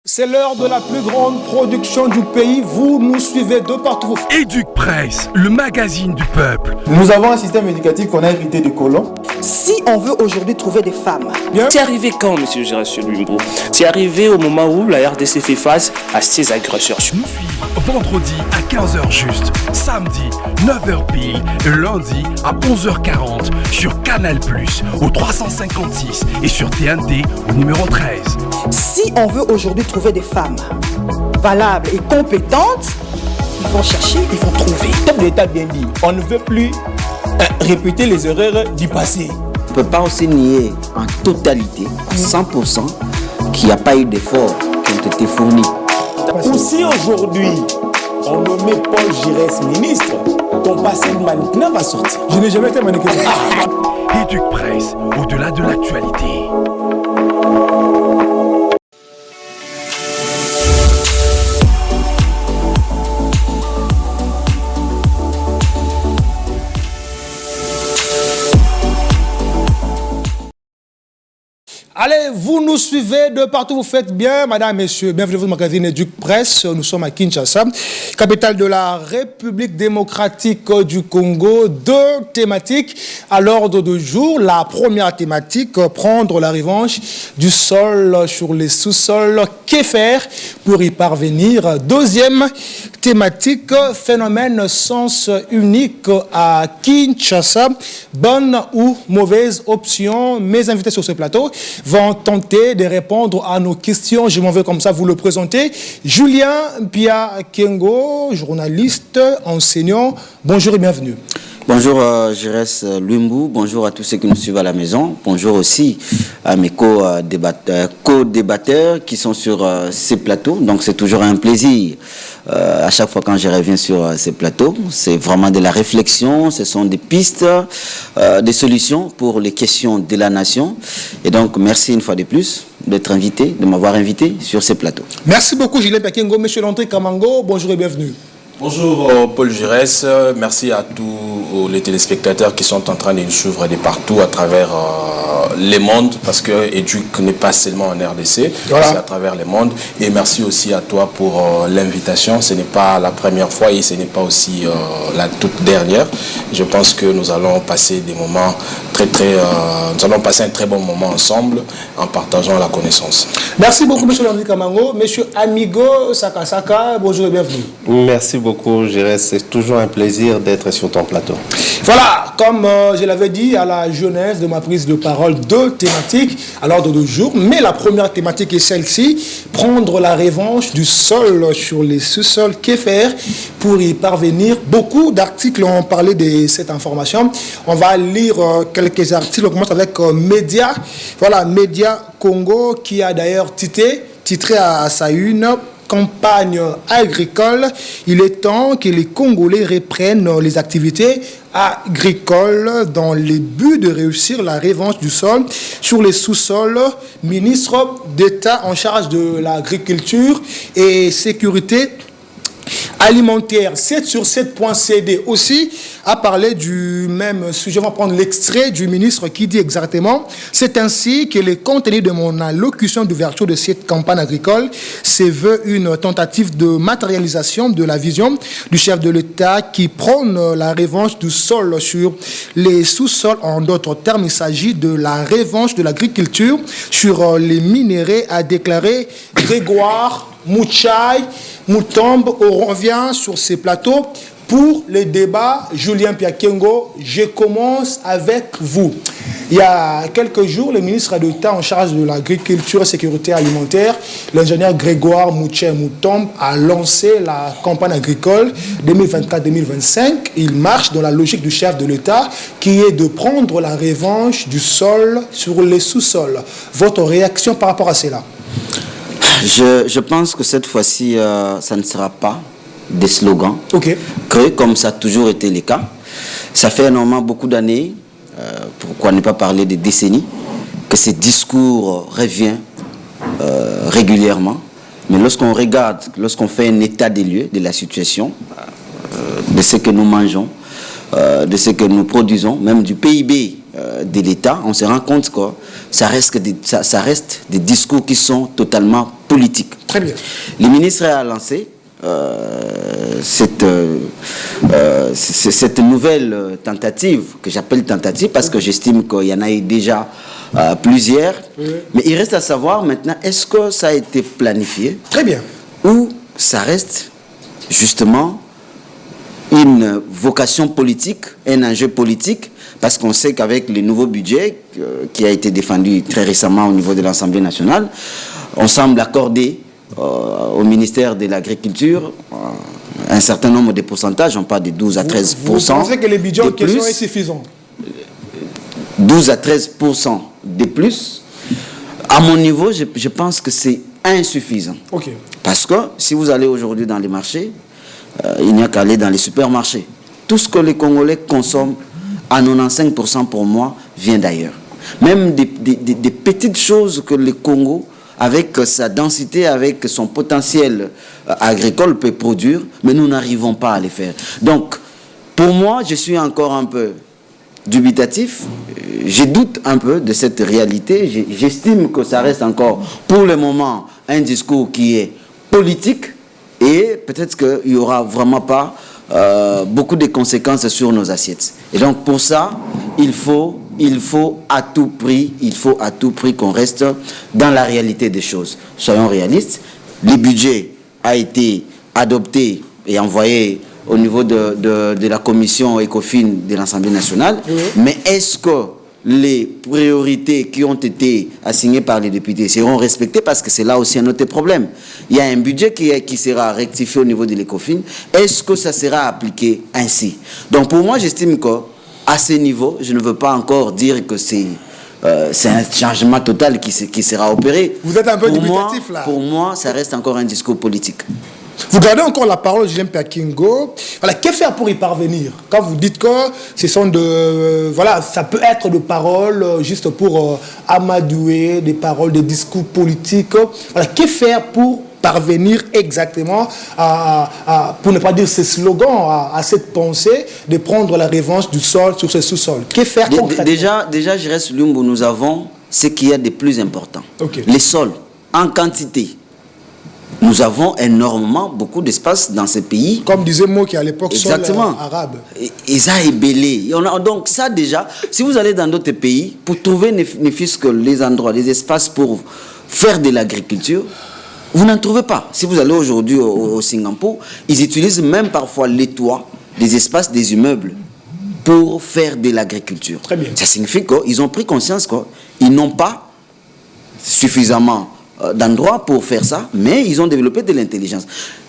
C'est l'heure de la plus grande production du pays. Vous nous suivez de partout. Éduc Presse, le magazine du peuple. Nous avons un système éducatif qu'on a hérité de colons. Si on veut aujourd'hui trouver des femmes. Bien. C'est arrivé quand, monsieur Gérard Lumbo? C'est arrivé au moment où la RDC fait face à ses agresseurs. Nous suivre vendredi à 15h juste, samedi 9h pile, et lundi à 11h40 sur Canal+, au 356 et sur TNT au numéro 13. Si on veut aujourd'hui trouver des femmes valables et compétentes, ils vont chercher, ils vont trouver. Comme l'État bien dit, on ne veut plus répéter les erreurs du passé. On ne peut pas aussi nier en totalité, à 100%, qu'il n'y a pas eu d'efforts qui ont été fournis. Ou si aujourd'hui, on nommait Paul Giresse ministre, ton passé de mannequin va sortir. Je n'ai jamais été mannequin. Éduc Presse, au-delà de l'actualité. Allez, vous nous suivez de partout, vous faites bien, madame, messieurs. Bienvenue au magazine Éduc Presse. Nous sommes à Kinshasa, capitale de la République démocratique du Congo. Deux thématiques à l'ordre du jour. La première thématique, prendre la revanche du sol sur les sous-sols. Que faire pour y parvenir? Deuxième thématique, phénomène sens unique à Kinshasa. Bonne ou mauvaise option? Mes invités sur ce plateau vont tenter de répondre à nos questions. Je m'en vais comme ça vous le présenter. Julien Pia Kengo, journaliste, enseignant. Bonjour et bienvenue. Bonjour Giresse Lumbu, bonjour à tous ceux qui nous suivent à la maison. Bonjour aussi à mes co-débatteurs qui sont sur ces plateaux. Donc c'est toujours un plaisir à chaque fois quand je reviens sur ces plateaux. C'est vraiment de la réflexion, ce sont des pistes, des solutions pour les questions de la nation. Et donc merci une fois de plus d'être invité, de m'avoir invité sur ces plateaux. Merci beaucoup Julien Pia Kengo. Monsieur Landry Kamango, bonjour et bienvenue. Bonjour Paul Giresse, merci à tous les téléspectateurs qui sont en train de nous suivre de partout à travers les mondes, parce que Éduc n'est pas seulement en RDC, voilà. C'est à travers les mondes. Et merci aussi à toi pour l'invitation. Ce n'est pas la première fois et ce n'est pas aussi la toute dernière. Je pense que nous allons passer des moments nous allons passer un très bon moment ensemble en partageant la connaissance. Merci beaucoup monsieur Landry Kamango. Monsieur Amigo Sakasaka, bonjour et bienvenue. Merci beaucoup Giresse, c'est toujours un plaisir d'être sur ton plateau. Voilà, comme je l'avais dit à la jeunesse de ma prise de parole, deux thématiques à l'ordre du jour, mais la première thématique est celle-ci, prendre la revanche du sol sur les sous-sols. Que faire pour y parvenir? Beaucoup d'articles ont parlé de cette information. On va lire quelques articles. On commence avec Média. Voilà, Média Congo qui a d'ailleurs titré à sa une campagne agricole. Il est temps que les Congolais reprennent les activités agricoles dans le but de réussir la revanche du sol sur les sous-sols. Ministre d'État en charge de l'agriculture et sécurité alimentaire 7 sur 7.cd aussi a parlé du même sujet. On va prendre l'extrait du ministre qui dit exactement: c'est ainsi que le contenu de mon allocution d'ouverture de cette campagne agricole se veut une tentative de matérialisation de la vision du chef de l'État qui prône la revanche du sol sur les sous-sols. En d'autres termes, il s'agit de la revanche de l'agriculture sur les minéraux, a déclaré Grégoire Mouchai Moutombe. On revient sur ces plateaux pour le débat. Julien Pia Kengo, je commence avec vous. Il y a quelques jours, le ministre d'État en charge de l'agriculture et sécurité alimentaire, l'ingénieur Grégoire Mouchai Moutombe, a lancé la campagne agricole 2024-2025. Il marche dans la logique du chef de l'État qui est de prendre la revanche du sol sur les sous-sols. Votre réaction par rapport à cela? Je pense que cette fois-ci, ça ne sera pas des slogans, créés comme ça a toujours été le cas. Ça fait énormément beaucoup d'années, pourquoi ne pas parler de décennies, que ce discours revient régulièrement. Mais lorsqu'on regarde, lorsqu'on fait un état des lieux de la situation, de ce que nous mangeons, de ce que nous produisons, même du PIB de l'État, on se rend compte que ça reste des discours qui sont totalement politiques. Très bien. Le ministre a lancé cette nouvelle tentative, que j'appelle tentative parce que j'estime qu'il y en a eu déjà plusieurs. Mais il reste à savoir maintenant, est-ce que ça a été planifié? Très bien. Ou ça reste justement une vocation politique, un enjeu politique, parce qu'on sait qu'avec le nouveau budget qui a été défendu très récemment au niveau de l'Assemblée nationale, on semble accorder au ministère de l'Agriculture un certain nombre de pourcentages, on parle de 12 à 13%. Vous pensez que le budget en question est suffisant? 12 à 13% de plus. À mon niveau, je pense que c'est insuffisant. Okay. Parce que si vous allez aujourd'hui dans les marchés, il n'y a qu'à aller dans les supermarchés. Tout ce que les Congolais consomment, à 95% pour moi, vient d'ailleurs. Même des petites choses que le Congo, avec sa densité, avec son potentiel agricole, peut produire, mais nous n'arrivons pas à les faire. Donc, pour moi, je suis encore un peu dubitatif. Je doute un peu de cette réalité. J'estime que ça reste encore, pour le moment, un discours qui est politique et peut-être qu'il n'y aura vraiment pas beaucoup de conséquences sur nos assiettes. Et donc, pour ça, il faut à tout prix qu'on reste dans la réalité des choses. Soyons réalistes. Le budget a été adopté et envoyé au niveau de la commission ECOFIN de l'Assemblée nationale. Oui. Mais est-ce que les priorités qui ont été assignées par les députés seront respectées? Parce que c'est là aussi un autre problème. Il y a un budget qui sera rectifié au niveau de l'ECOFIN. Est-ce que ça sera appliqué ainsi? Donc pour moi, j'estime qu'à ce niveau, je ne veux pas encore dire que c'est un changement total qui sera opéré. Vous êtes un peu dubitatif là. Pour moi, ça reste encore un discours politique. Vous gardez encore la parole de Julien Pakingo. Voilà, que faire pour y parvenir? Quand vous dites que ce sont voilà, ça peut être des paroles juste pour amadouer, des paroles, des discours politiques. Voilà, que faire pour parvenir exactement pour ne pas dire ces slogans, à cette pensée de prendre la revanche du sol sur ce sous-sol? Que faire concrètement? Déjà, je reste Lumbu, nous avons ce qu'il y a de plus important. Okay. Les sols, en quantité. Nous avons énormément, beaucoup d'espace dans ces pays. Comme disait Moki à l'époque, sol arabe. Et ça est belé. Donc ça déjà, si vous allez dans d'autres pays, pour trouver ne fût-ce que les endroits, les espaces pour faire de l'agriculture, vous n'en trouvez pas. Si vous allez aujourd'hui au Singapour, ils utilisent même parfois les toits, des espaces, des immeubles, pour faire de l'agriculture. Très bien. Ça signifie qu'ils ont pris conscience qu'ils n'ont pas suffisamment d'endroits pour faire ça, mais ils ont développé de l'intelligence.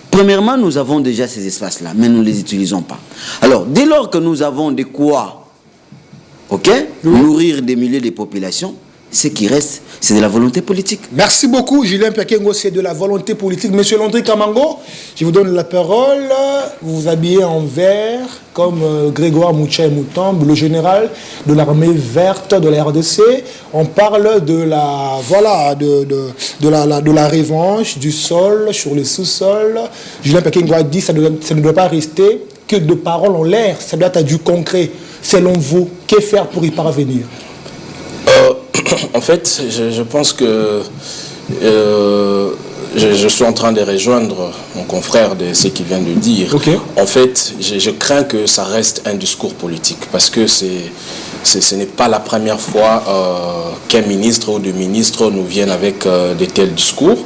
Premièrement, nous avons déjà ces espaces-là, mais nous ne les utilisons pas. Alors, dès lors que nous avons de quoi nourrir des milliers de populations, ce qui reste, c'est de la volonté politique. Merci beaucoup, Julien Pakingo, c'est de la volonté politique. Monsieur Landry Kamango, je vous donne la parole. Vous vous habillez en vert, comme Grégoire Moucha Moutambe, le général de l'armée verte de la RDC. On parle de la, voilà, de la revanche du sol sur les sous-sols. Julien Pakingo a dit que ça ne doit pas rester que de paroles en l'air, ça doit être du concret. Selon vous, que faire pour y parvenir? En fait, je pense que je suis en train de rejoindre mon confrère de ce qu'il vient de dire. Okay. En fait, je crains que ça reste un discours politique parce que ce n'est pas la première fois qu'un ministre ou deux ministres nous viennent avec de tels discours.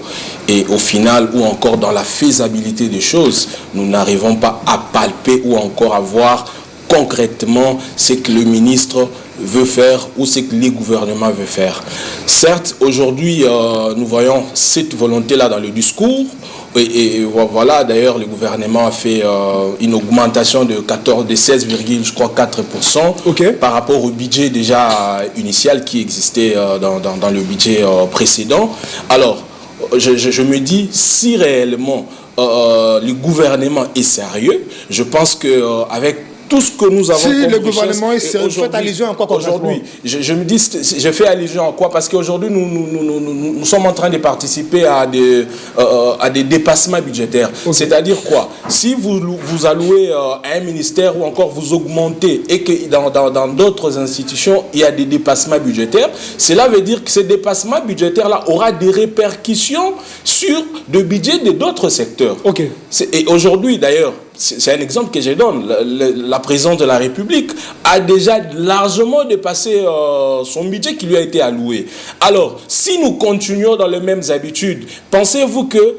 Et au final, ou encore dans la faisabilité des choses, nous n'arrivons pas à palper ou encore à voir concrètement ce que le ministre veut faire ou ce que les gouvernements veulent faire. Certes, aujourd'hui, nous voyons cette volonté-là dans le discours. Et voilà, d'ailleurs, le gouvernement a fait une augmentation de 16,4% par rapport au budget déjà initial qui existait dans le budget précédent. Alors, je me dis, si réellement le gouvernement est sérieux, je pense qu'avec tout ce que nous avons si comme le gouvernement fait allusion à quoi aujourd'hui, je me dis, je fais allusion à quoi? Parce qu'aujourd'hui, nous sommes en train de participer à des dépassements budgétaires. C'est-à-dire quoi? Si vous allouez à un ministère ou encore vous augmentez et que dans d'autres institutions, il y a des dépassements budgétaires, cela veut dire que ces dépassements budgétaires-là aura des répercussions sur le budget de d'autres secteurs. Et aujourd'hui, d'ailleurs, c'est un exemple que je donne. La présidente de la République a déjà largement dépassé son budget qui lui a été alloué. Alors, si nous continuons dans les mêmes habitudes, pensez-vous que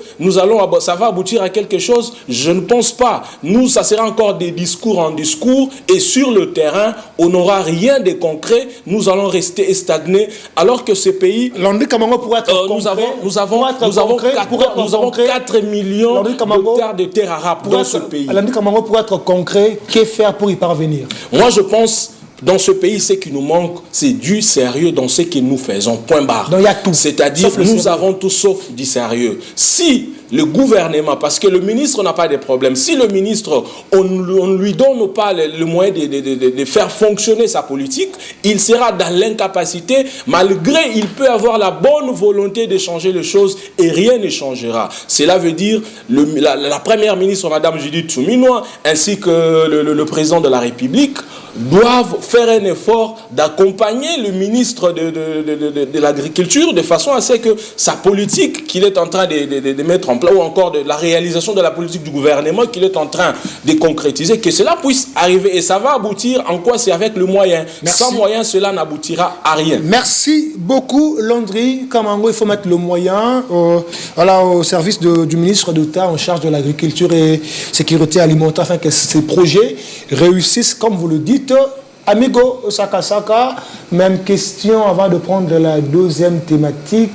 ça va aboutir à quelque chose? Je ne pense pas. Ça sera encore des discours en discours et sur le terrain, on n'aura rien de concret. Nous allons rester stagnés alors que ce pays... Nous avons 4 millions d'hectares de terres arables dans ce pays. Landry Kamango, pour être concret, que faire pour y parvenir? Moi, je pense, dans ce pays, ce qui nous manque, c'est du sérieux dans ce que nous faisons. Point barre. Donc, il y a tout. C'est-à-dire, nous avons tout sauf du sérieux. Si le gouvernement, parce que le ministre n'a pas de problème, si le ministre, on ne lui donne pas le moyen de faire fonctionner sa politique, il sera dans l'incapacité, malgré il peut avoir la bonne volonté de changer les choses et rien ne changera. Cela veut dire la première ministre, Madame Judith Suminwa, ainsi que le président de la République, doivent faire un effort d'accompagner le ministre de l'Agriculture de façon à ce que sa politique qu'il est en train de mettre en place, ou encore de la réalisation de la politique du gouvernement qu'il est en train de concrétiser, que cela puisse arriver. Et ça va aboutir en quoi? C'est avec le moyen. Merci. Sans moyen, cela n'aboutira à rien. Merci beaucoup, Landry Kamango. Il faut mettre le moyen au service du ministre d'État en charge de l'agriculture et sécurité alimentaire afin que ces projets réussissent, comme vous le dites. Amigo Saka, même question avant de prendre la deuxième thématique.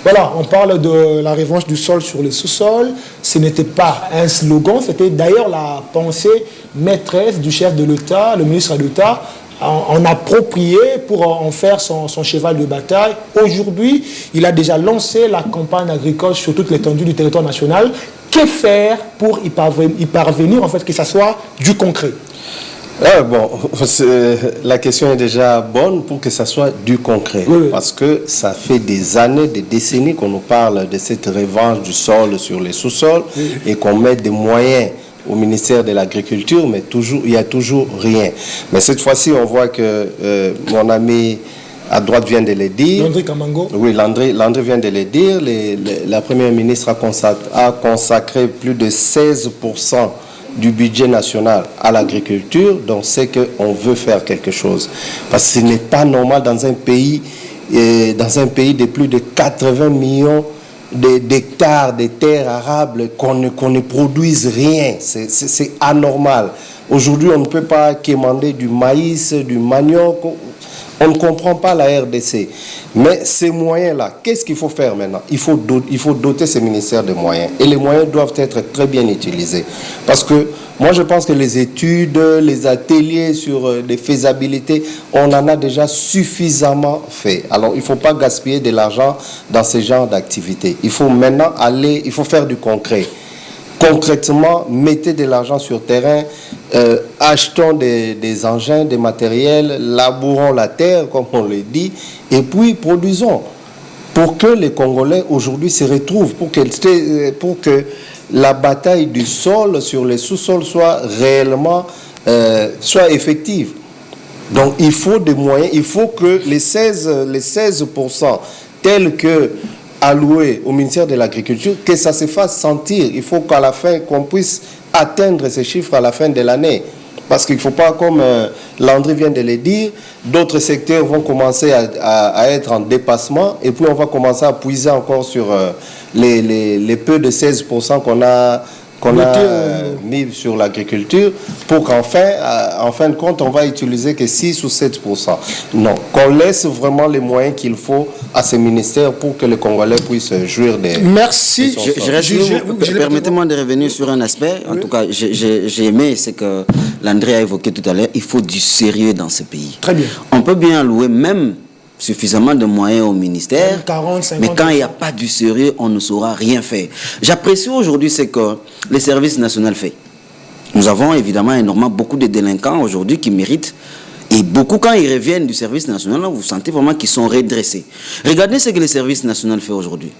Voilà, on parle de la revanche du sol sur les sous-sols. Ce n'était pas un slogan, c'était d'ailleurs la pensée maîtresse du chef de l'État, le ministre d'État, en approprié pour en faire son cheval de bataille. Aujourd'hui, il a déjà lancé la campagne agricole sur toute l'étendue du territoire national. Que faire pour y parvenir, en fait, que ça soit du concret? La question est déjà bonne pour que ça soit du concret. Parce que ça fait des années, des décennies qu'on nous parle de cette revanche du sol sur les sous-sols et qu'on met des moyens au ministère de l'Agriculture, mais il n'y a toujours rien. Mais cette fois-ci, on voit que mon ami à droite vient de le dire. Landry Kamango. Oui, Landry vient de le dire. La première ministre a consacré plus de 16% du budget national à l'agriculture, donc c'est qu'on veut faire quelque chose. Parce que ce n'est pas normal dans un pays de plus de 80 millions d'hectares de terres arables qu'on ne produise rien. C'est anormal. Aujourd'hui, on ne peut pas quémander du maïs, du manioc. On ne comprend pas la RDC. Mais ces moyens-là, qu'est-ce qu'il faut faire maintenant? Il faut doter ces ministères de moyens. Et les moyens doivent être très bien utilisés. Parce que moi, je pense que les études, les ateliers sur les faisabilités, on en a déjà suffisamment fait. Alors, il ne faut pas gaspiller de l'argent dans ce genre d'activités. Il faut maintenant il faut faire du concret. Concrètement, mettez de l'argent sur terrain, achetons des engins, des matériels, labourons la terre, comme on le dit, et puis produisons. Pour que les Congolais aujourd'hui se retrouvent, pour que la bataille du sol sur les sous-sols soit réellement soit effective. Donc il faut des moyens, il faut que les 16% tels que alloués au ministère de l'Agriculture, que ça se fasse sentir. Il faut qu'à la fin, qu'on puisse atteindre ces chiffres à la fin de l'année. Parce qu'il ne faut pas, comme Landry vient de le dire, d'autres secteurs vont commencer à être en dépassement et puis on va commencer à puiser encore sur les peu de 16% qu'on a mis sur l'agriculture pour qu'en fin de compte, on va utiliser que 6 ou 7%. Non, qu'on laisse vraiment les moyens qu'il faut à ces ministères pour que les Congolais puissent jouir des... Merci. Permettez-moi de revenir sur un aspect. En tout cas, j'ai aimé ce que Landry a évoqué tout à l'heure. Il faut du sérieux dans ce pays. Très bien. On peut bien allouer même suffisamment de moyens au ministère, 40, 50, mais quand il n'y a pas du sérieux, on ne saura rien faire. J'apprécie aujourd'hui ce que le service national fait. Nous avons évidemment énormément beaucoup de délinquants aujourd'hui qui méritent. Et beaucoup, quand ils reviennent du service national, vous sentez vraiment qu'ils sont redressés. Regardez ce que le service national fait aujourd'hui.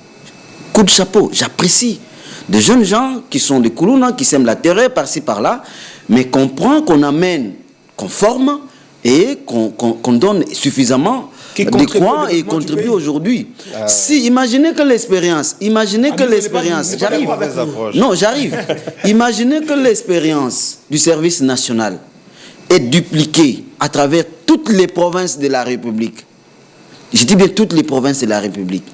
Coup de chapeau, j'apprécie. De jeunes gens qui sont des Koulouna, qui sèment la terreur par-ci, par-là, mais qu'on prend, qu'on amène, qu'on forme et qu'on donne suffisamment de quoi et contribue aujourd'hui. Si, imaginez que l'expérience, j'arrive. Non, j'arrive. Imaginez que l'expérience du service national est dupliquée à travers toutes les provinces de la République. Je dis bien toutes les provinces de la République.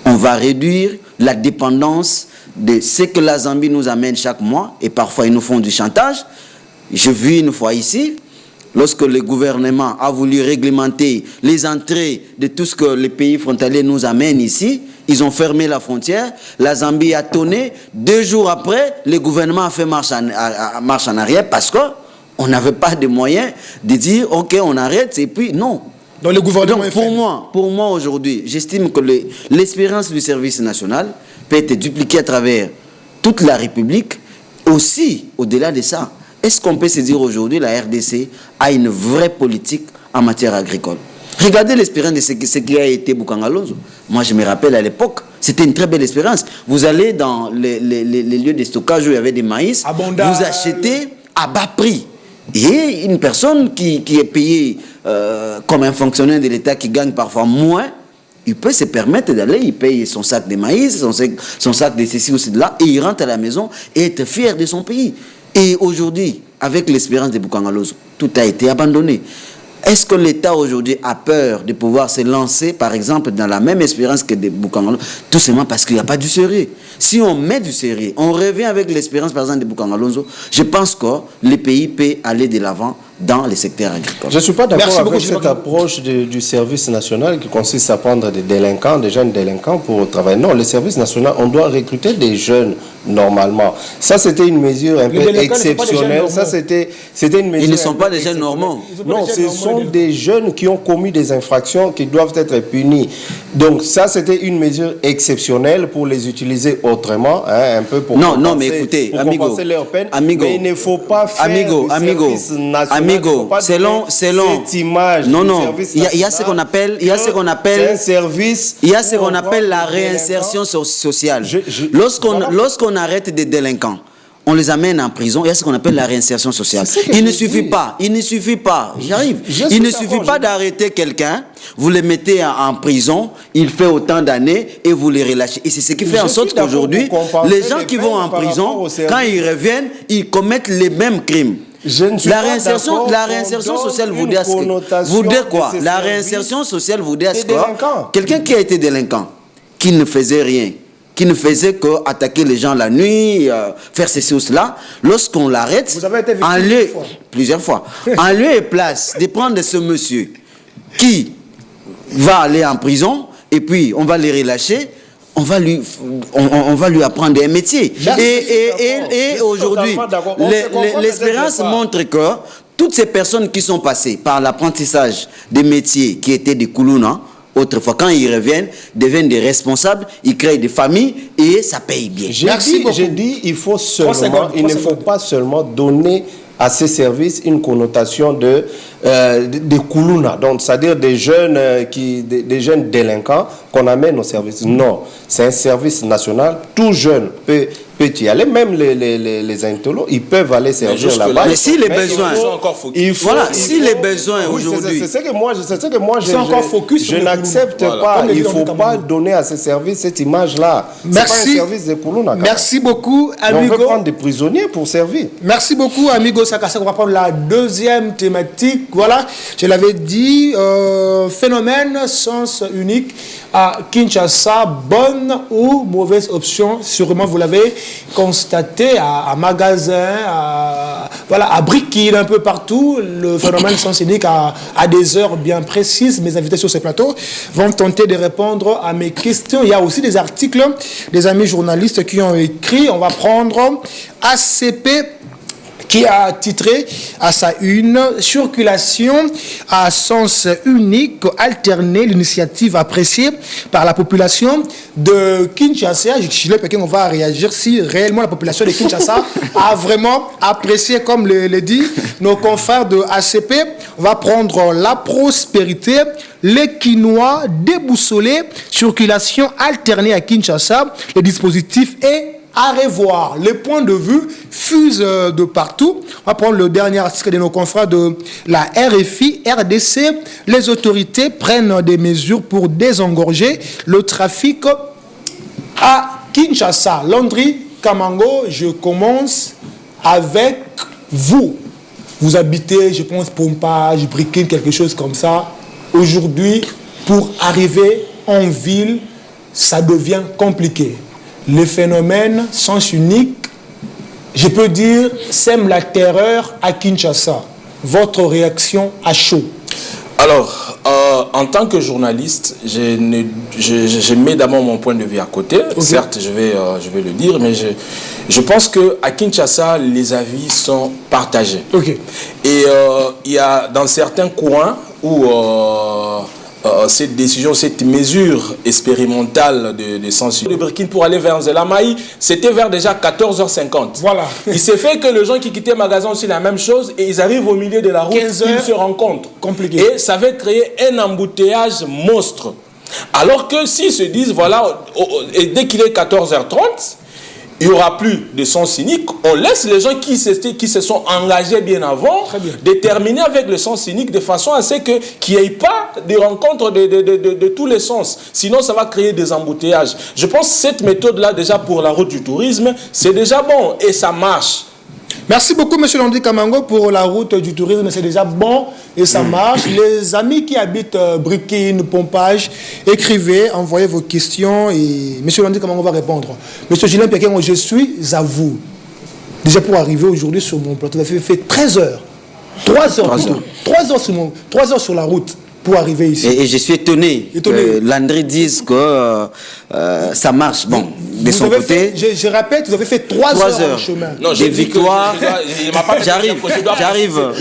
On va réduire la dépendance de ce que la Zambie nous amène chaque mois, et parfois ils nous font du chantage. J'ai vu une fois ici, lorsque le gouvernement a voulu réglementer les entrées de tout ce que les pays frontaliers nous amènent ici, ils ont fermé la frontière, la Zambie a tonné. 2 jours après, le gouvernement a fait marche en arrière parce qu'on n'avait pas de moyens de dire ok, on arrête, et puis non. Donc le gouvernement pour moi aujourd'hui, j'estime que l'expérience du service national peut être dupliquée à travers toute la République. Aussi, au-delà de ça, est-ce qu'on peut se dire aujourd'hui la RDC a une vraie politique en matière agricole? Regardez l'expérience de ce qui a été Boukangalonzo. Moi, je me rappelle à l'époque, c'était une très belle expérience. Vous allez dans les lieux de stockage où il y avait des maïs, vous achetez à bas prix. Et une personne qui est payée comme un fonctionnaire de l'État qui gagne parfois moins, il peut se permettre d'aller, il paye son sac de maïs, son sac de ceci ou de là, et il rentre à la maison et être fier de son pays. Et aujourd'hui, avec l'expérience de Boukangalonzo, tout a été abandonné. Est-ce que l'État aujourd'hui a peur de pouvoir se lancer, par exemple, dans la même expérience que de Boukangalonzo? Tout simplement parce qu'il n'y a pas du sérieux. Si on met du sérieux, on revient avec l'expérience, par exemple, de Boukangalonzo, je pense que le pays peut aller de l'avant dans les secteurs agricoles. Je ne suis pas d'accord avec cette approche du service national qui consiste à prendre des délinquants, des jeunes délinquants pour travailler. Non, le service national, on doit recruter des jeunes normalement. Ça, c'était une mesure un peu exceptionnelle. Ça, c'était une mesure. Ils ne sont pas des jeunes normaux. Non, ce sont des jeunes qui ont commis des infractions qui doivent être punis. Donc, ça, c'était une mesure exceptionnelle pour les utiliser autrement, hein, un peu pour mais écoutez, compenser leur peine. Mais il ne faut pas faire du service national. Selon cette image. Il y a ce qu'on appelle, un service. Il y a ce qu'on appelle la réinsertion sociale. Lorsqu'on arrête des délinquants, on les amène en prison, il y a ce qu'on appelle la réinsertion sociale. Il ne suffit pas, j'arrive. Il ne suffit pas d'arrêter quelqu'un, vous le mettez en prison, il fait autant d'années et vous les relâchez. Et c'est ce qui fait en sorte qu'aujourd'hui, les gens qui vont en prison, quand ils reviennent, ils commettent les mêmes crimes. La réinsertion sociale vous dit quoi? La réinsertion sociale vous dit quoi? Quelqu'un qui a été délinquant, qui ne faisait rien, qui ne faisait qu'attaquer les gens la nuit, faire ceci ou cela, lorsqu'on l'arrête, plusieurs fois, en lieu et place de prendre ce monsieur qui va aller en prison, et puis on va les relâcher, on va lui apprendre un métier. Et aujourd'hui, l'expérience montre que toutes ces personnes qui sont passées par l'apprentissage des métiers qui étaient des Koulouna, autrefois, quand ils reviennent, deviennent des responsables, ils créent des familles et ça paye bien. J'ai dit, il ne faut pas seulement donner à ces services une connotation de Koulouna, donc c'est-à-dire des jeunes délinquants qu'on amène au service. Non, c'est un service national, tout jeune peut y aller, même les intellos, ils peuvent aller servir là-bas. Mais si les besoins, si les besoins aujourd'hui, c'est ce que moi je n'accepte pas. Il ne faut pas donner à ces services cette image-là. Merci. C'est pas un service de Koulouna. Merci beaucoup, Amigo. On veut prendre des prisonniers pour servir. Merci beaucoup, Amigo Sakasa. On va prendre la deuxième thématique. Voilà, je l'avais dit, phénomène sens unique à Kinshasa, bonne ou mauvaise option? Sûrement, vous l'avez constaté à magasin, à Brickhill, un peu partout. Le phénomène sens unique à des heures bien précises. Mes invités sur ce plateau vont tenter de répondre à mes questions. Il y a aussi des articles des amis journalistes qui ont écrit. On va prendre ACP qui a titré à sa une « Circulation à sens unique, alterner l'initiative appréciée par la population de Kinshasa ». Je suis là, on va réagir si réellement la population de Kinshasa a vraiment apprécié, comme le dit nos confrères de ACP. On va prendre la prospérité, les Quinois déboussolés, circulation alternée à Kinshasa. Le dispositif est à revoir. Les points de vue fusent de partout. On va prendre le dernier article de nos confrères de la RFI, RDC. Les autorités prennent des mesures pour désengorger le trafic à Kinshasa. Landry Kamango, je commence avec vous. Vous habitez, je pense, Pompage, Brikine, quelque chose comme ça. Aujourd'hui, pour arriver en ville, ça devient compliqué. Les phénomènes sens unique, je peux dire, sème la terreur à Kinshasa. Votre réaction à chaud? Alors, en tant que journaliste, je mets d'abord mon point de vue à côté. Okay. Certes, je vais le dire, mais je pense qu'à Kinshasa, les avis sont partagés. Okay. Et il y a dans certains coins où cette décision, cette mesure expérimentale de censure de Brikine pour aller vers Nzelamaï, c'était vers déjà 14h50. Voilà. Il s'est fait que les gens qui quittaient le magasin aussi la même chose et ils arrivent au milieu de la route, ils se rencontrent. Compliqué. Et ça va créer un embouteillage monstre. Alors que s'ils se disent, voilà, et dès qu'il est 14h30, il n'y aura plus de sens cynique. On laisse les gens qui se sont engagés bien avant déterminer avec le sens cynique de façon à ce qu'il n'y ait pas de rencontres de tous les sens. Sinon, ça va créer des embouteillages. Je pense que cette méthode-là, déjà pour la route du tourisme, c'est déjà bon et ça marche. Merci beaucoup, M. Landry Kamango, pour la route du tourisme. C'est déjà bon et ça marche. Les amis qui habitent Brikine, Pompage, écrivez, envoyez vos questions et M. Landry Kamango va répondre. M. Julien Pékin, je suis à vous. Déjà pour arriver aujourd'hui sur mon plateau, vous avez fait 13 heures. 3 heures plutôt. 3 heures sur la route pour arriver ici. Et je suis étonné que Landry dise que ça marche. Bon, de son côté... Je répète, vous avez fait 3 heures en chemin. Non, des victoires. J'arrive.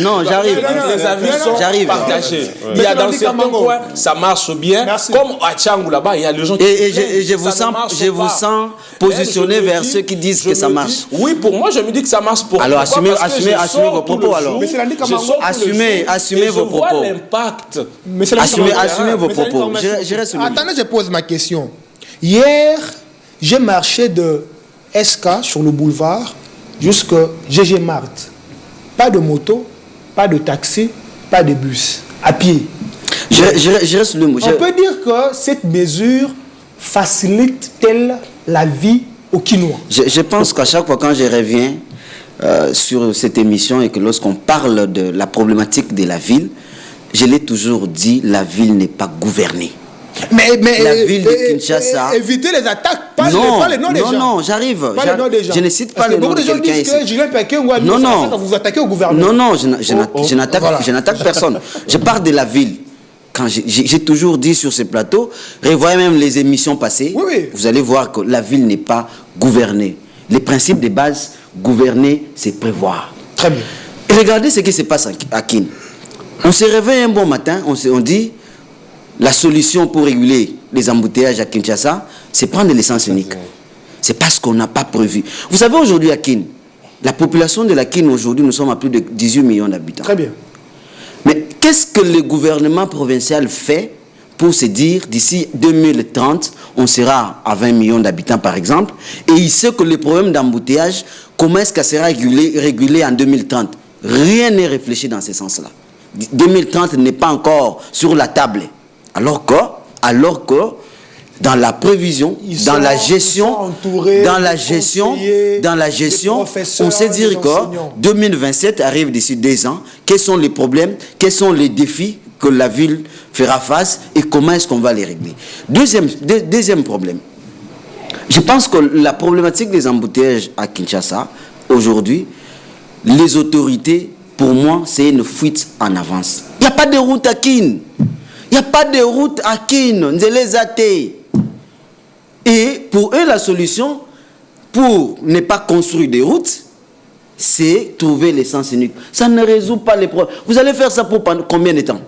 Non, j'arrive. Les avis sont partagés. Il y a dans certains coins, ça marche bien. Merci. Comme à Tchangou là-bas, il y a les gens qui... Et je vous sens positionner vers ceux qui disent que ça marche. Oui, pour moi, je me dis que ça marche pour... Alors, assumez vos propos alors. Assumez vos propos. Je vois l'impact. Assumez vos propos. Attendez, je pose ma question. Hier, j'ai marché de SK sur le boulevard jusqu'à GG Mart. Pas de moto, pas de taxi, pas de bus. À pied. Je reste le mot. On peut dire que cette mesure facilite-t-elle la vie aux Quinois? Je pense qu'à chaque fois quand je reviens sur cette émission et que lorsqu'on parle de la problématique de la ville, je l'ai toujours dit, la ville n'est pas gouvernée. Mais la ville de Kinshasa... éviter les attaques, pas les noms des gens. Non, j'arrive. Je ne cite pas le nom de quelqu'un ici. Non, vous attaquez au gouvernement. Non, je n'attaque personne. Je parle de la ville. Quand j'ai toujours dit sur ce plateau, revoyez même les émissions passées, vous allez voir que la ville n'est pas gouvernée. Les principes de base, gouverner, c'est prévoir. Très bien. Et regardez ce qui se passe à Kin. On se réveille un bon matin, on dit la solution pour réguler les embouteillages à Kinshasa, c'est prendre l'essence unique. C'est parce qu'on n'a pas prévu. Vous savez, aujourd'hui à Kin, la population de la Kin, aujourd'hui, nous sommes à plus de 18 millions d'habitants. Très bien. Mais qu'est-ce que le gouvernement provincial fait pour se dire d'ici 2030, on sera à 20 millions d'habitants par exemple, et il sait que le problème d'embouteillage, comment est-ce qu'elle sera régulé en 2030? Rien n'est réfléchi dans ce sens-là. 2030 n'est pas encore sur la table. Alors que dans la prévision, dans la gestion, on sait dire que 2027 arrive d'ici 2 ans. Quels sont les problèmes, quels sont les défis que la ville fera face et comment est-ce qu'on va les régler? Deuxième problème. Je pense que la problématique des embouteillages à Kinshasa, aujourd'hui, les autorités, pour moi, c'est une fuite en avance. Il n'y a pas de route à Kin. Il n'y a pas de route à Kin. Et pour eux, la solution, pour ne pas construire des routes, c'est trouver les sens uniques. Ça ne résout pas les problèmes. Vous allez faire ça pour combien de temps?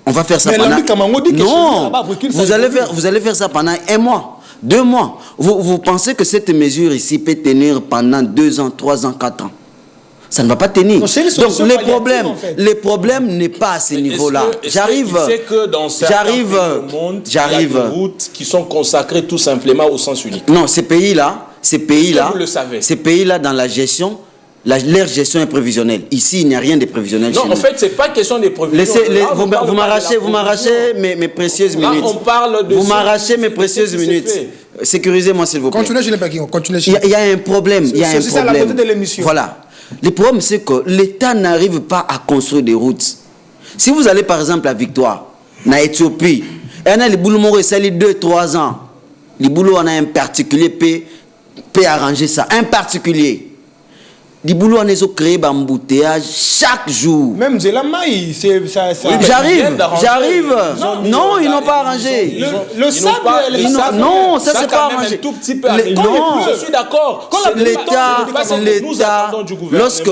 On va faire ça pendant... Non, vous allez faire ça pendant 1 mois, 2 mois. Vous pensez que cette mesure ici peut tenir pendant 2 ans, 3 ans, 4 ans? Ça ne va pas tenir. Donc les problèmes n'est pas à ce niveau-là. J'arrive. C'est que dans certains pays du monde, il y a des routes qui sont consacrées tout simplement au sens unique. Non, ces pays-là, vous le savez. Ces pays-là dans la gestion, leur gestion est prévisionnelle. Ici, il n'y a rien de prévisionnel. Non, en fait, c'est pas question des prévisions. Vous m'arrachez mes précieuses minutes. Là, on parle de... Vous m'arrachez mes précieuses minutes. Sécurisez-moi, s'il vous plaît. Continuez, Julien Paquin. Il y a un problème. C'est ça la beauté de l'émission. Voilà. Le problème, c'est que l'État n'arrive pas à construire des routes. Si vous allez, par exemple, à Victoire, en Éthiopie, et on a les boulots morts, ça 2-3 ans. Les boulots, on a un particulier peut arranger ça. Un particulier. Les boulots, on a créé un embouteillage chaque jour. Même Zélamaï, ça... J'arrive. Non, ils n'ont pas arrangé. Le sable, non, ça c'est pas arrangé. Tout petit peu. Non, je suis d'accord. L'État,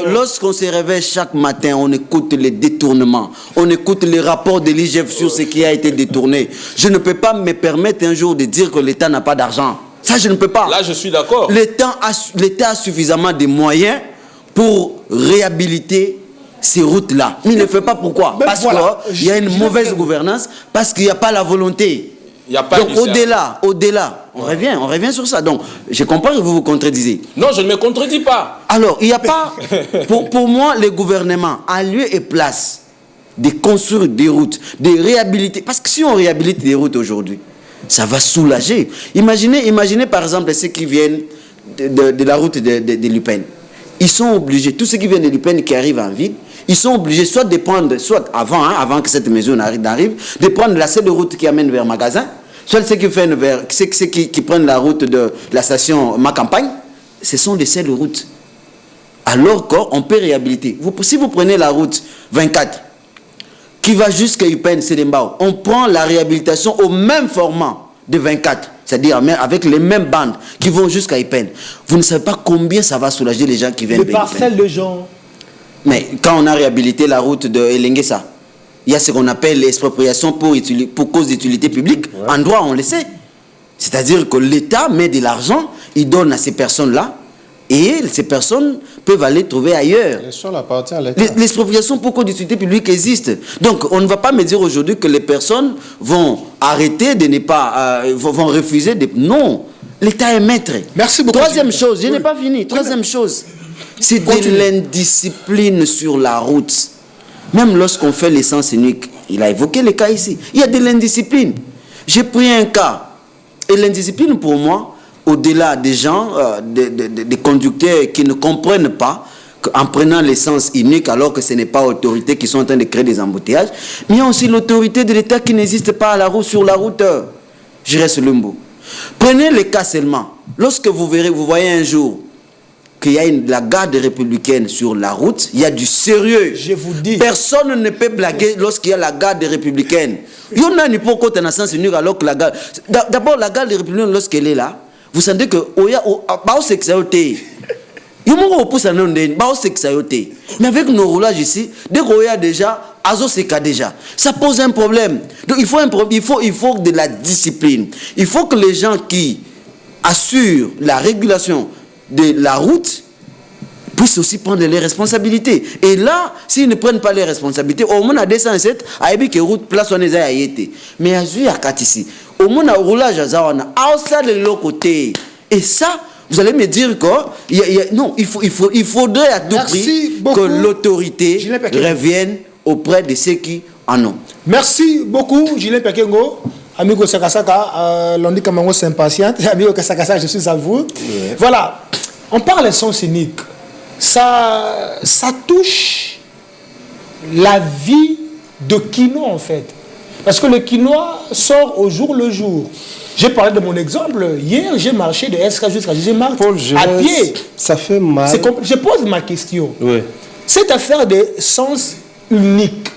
lorsqu'on se réveille chaque matin, on écoute les détournements, on écoute les rapports de l'IGF sur ce qui a été détourné. Je ne peux pas me permettre un jour de dire que l'État n'a pas d'argent. Ça, je ne peux pas. Là, je suis d'accord. L'État a suffisamment de moyens pour réhabiliter ces routes-là. Il ne le fait pas. Pourquoi? Parce qu'il y a une mauvaise gouvernance, parce qu'il n'y a pas la volonté. Donc au-delà, on revient sur ça. Donc, je comprends que vous vous contredisez. Non, je ne me contredis pas. Alors, il n'y a pas... pour moi, le gouvernement a lieu et place de construire des routes, de réhabiliter. Parce que si on réhabilite des routes aujourd'hui, ça va soulager. Imaginez par exemple ceux qui viennent de la route de Lupin. Ils sont obligés, tous ceux qui viennent de Lupin qui arrivent en ville, ils sont obligés soit de prendre, soit avant que cette mesure n'arrive, de prendre la seule route qui amène vers le magasin, soit ceux qui prennent la route de la station Ma Campagne, ce sont des seules routes. Alors qu'on peut réhabiliter. Si vous prenez la route 24, qui va jusqu'à Lupin, Sédembao, on prend la réhabilitation au même format de 24. C'est-à-dire avec les mêmes bandes qui vont jusqu'à Ipen. Vous ne savez pas combien ça va soulager les gens qui viennent de Ipen. Les parcelles de gens. Mais quand on a réhabilité la route de Elenguessa, il y a ce qu'on appelle l'expropriation pour cause d'utilité publique. Ouais. En droit, on le sait. C'est-à-dire que l'État met de l'argent, il donne à ces personnes-là, et ces personnes peuvent aller trouver ailleurs. L'expropriation pour cause d'utilité publique existe. Donc, on ne va pas me dire aujourd'hui que les personnes vont arrêter de ne pas... vont refuser de... Non, l'État est maître. Merci beaucoup. Troisième chose, je n'ai pas fini. Troisième chose, c'est de l'indiscipline sur la route. Même lorsqu'on fait l'essence unique, il a évoqué le cas ici. Il y a de l'indiscipline. J'ai pris un cas. Et l'indiscipline, pour moi, au-delà des gens, des conducteurs qui ne comprennent pas qu'en prenant l'essence unique alors que ce n'est pas l'autorité qui sont en train de créer des embouteillages, mais il y a aussi l'autorité de l'État qui n'existe pas sur la route. Je reste Lumbu. Prenez le cas seulement. Lorsque vous voyez un jour qu'il y a la garde républicaine sur la route, il y a du sérieux. Je vous dis. Personne ne peut blaguer lorsqu'il y a la garde républicaine. Il y en a une hypocrite en essence unique alors que la garde... D'abord, la garde républicaine, lorsqu'elle est là, vous sentez que mais avec nos roulages ici, dès qu'on y a déjà, déjà, ça pose un problème. Donc il faut de la discipline. Il faut que les gens qui assurent la régulation de la route puissent aussi prendre les responsabilités. Et là, s'ils ne prennent pas les responsabilités, au moins à 207, à Ebi que route place on est à Yété. Mais à Zui à Katisi, au moins à roulage à Zawana, outside de l'autre côté. Et ça, vous allez me dire que non, il faudrait à tout prix que l'autorité revienne auprès de ceux qui en ont. Merci beaucoup, Julien Pekengo. Amigo Sakasaka, l'on dit que Mango s'impatiente. Amigo Sakasaka, je suis à vous. Yeah. Voilà, on parle d'essence unique. Ça touche la vie de quinoa en fait. Parce que le quinoa sort au jour le jour. J'ai parlé de mon exemple. Hier, j'ai marché de SK jusqu'à G-Mark à pied. Ça fait mal. Je pose ma question. Oui. Cette affaire de sens unique,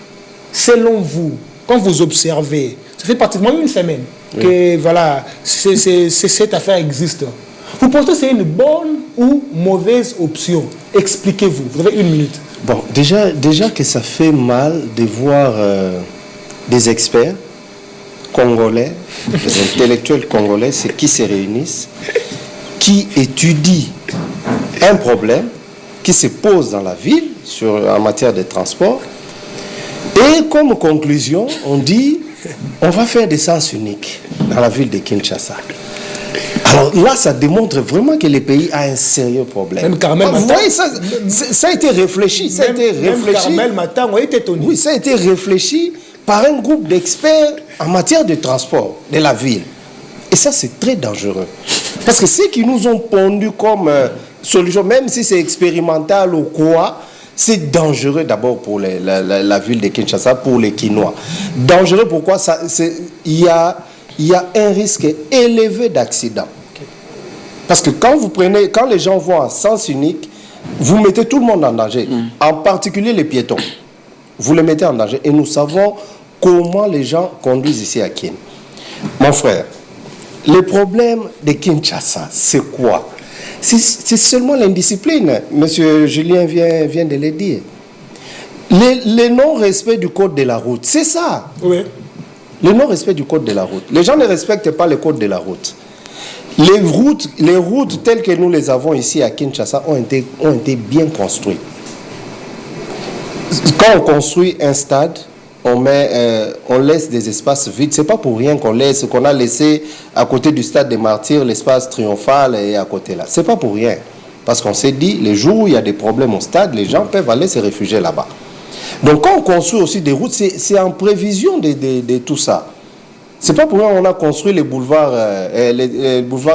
selon vous, quand vous observez, ça fait pratiquement une semaine que voilà, cette affaire existe. Vous pensez que c'est une bonne ou mauvaise option? Expliquez-vous, vous avez 1 minute. Bon, déjà que ça fait mal de voir des experts congolais, des intellectuels congolais, c'est qui se réunissent, qui étudient un problème qui se pose dans la ville en matière de transport. Et comme conclusion, on dit on va faire des sens uniques dans la ville de Kinshasa. Alors là, ça démontre vraiment que le pays a un sérieux problème. Même Carmel Vous voyez, ça a été réfléchi. Carmel Matin, on était étonné. Oui, ça a été réfléchi par un groupe d'experts en matière de transport de la ville. Et ça, c'est très dangereux. Parce que ceux qui nous ont pondu comme solution, même si c'est expérimental ou quoi, c'est dangereux d'abord pour la ville de Kinshasa, pour les Kinois. Dangereux pourquoi il y a un risque élevé d'accident. Parce que quand les gens vont en sens unique, vous mettez tout le monde en danger, en particulier les piétons. Vous les mettez en danger. Et nous savons comment les gens conduisent ici à Kin. Mon frère, le problème de Kinshasa, c'est quoi? C'est seulement l'indiscipline. Monsieur Julien vient de le dire. Le non-respect du code de la route, c'est ça. Oui. Le non-respect du code de la route. Les gens ne respectent pas le code de la route. Les routes telles que nous les avons ici à Kinshasa ont été bien construites. Quand on construit un stade, on laisse des espaces vides. C'est pas pour rien qu'on a laissé à côté du stade des Martyrs l'espace triomphal et à côté là. C'est pas pour rien. Parce qu'on s'est dit, les jours où il y a des problèmes au stade, les gens peuvent aller se réfugier là-bas. Donc quand on construit aussi des routes, c'est en prévision de tout ça. C'est pas pour rien qu'on a construit les boulevards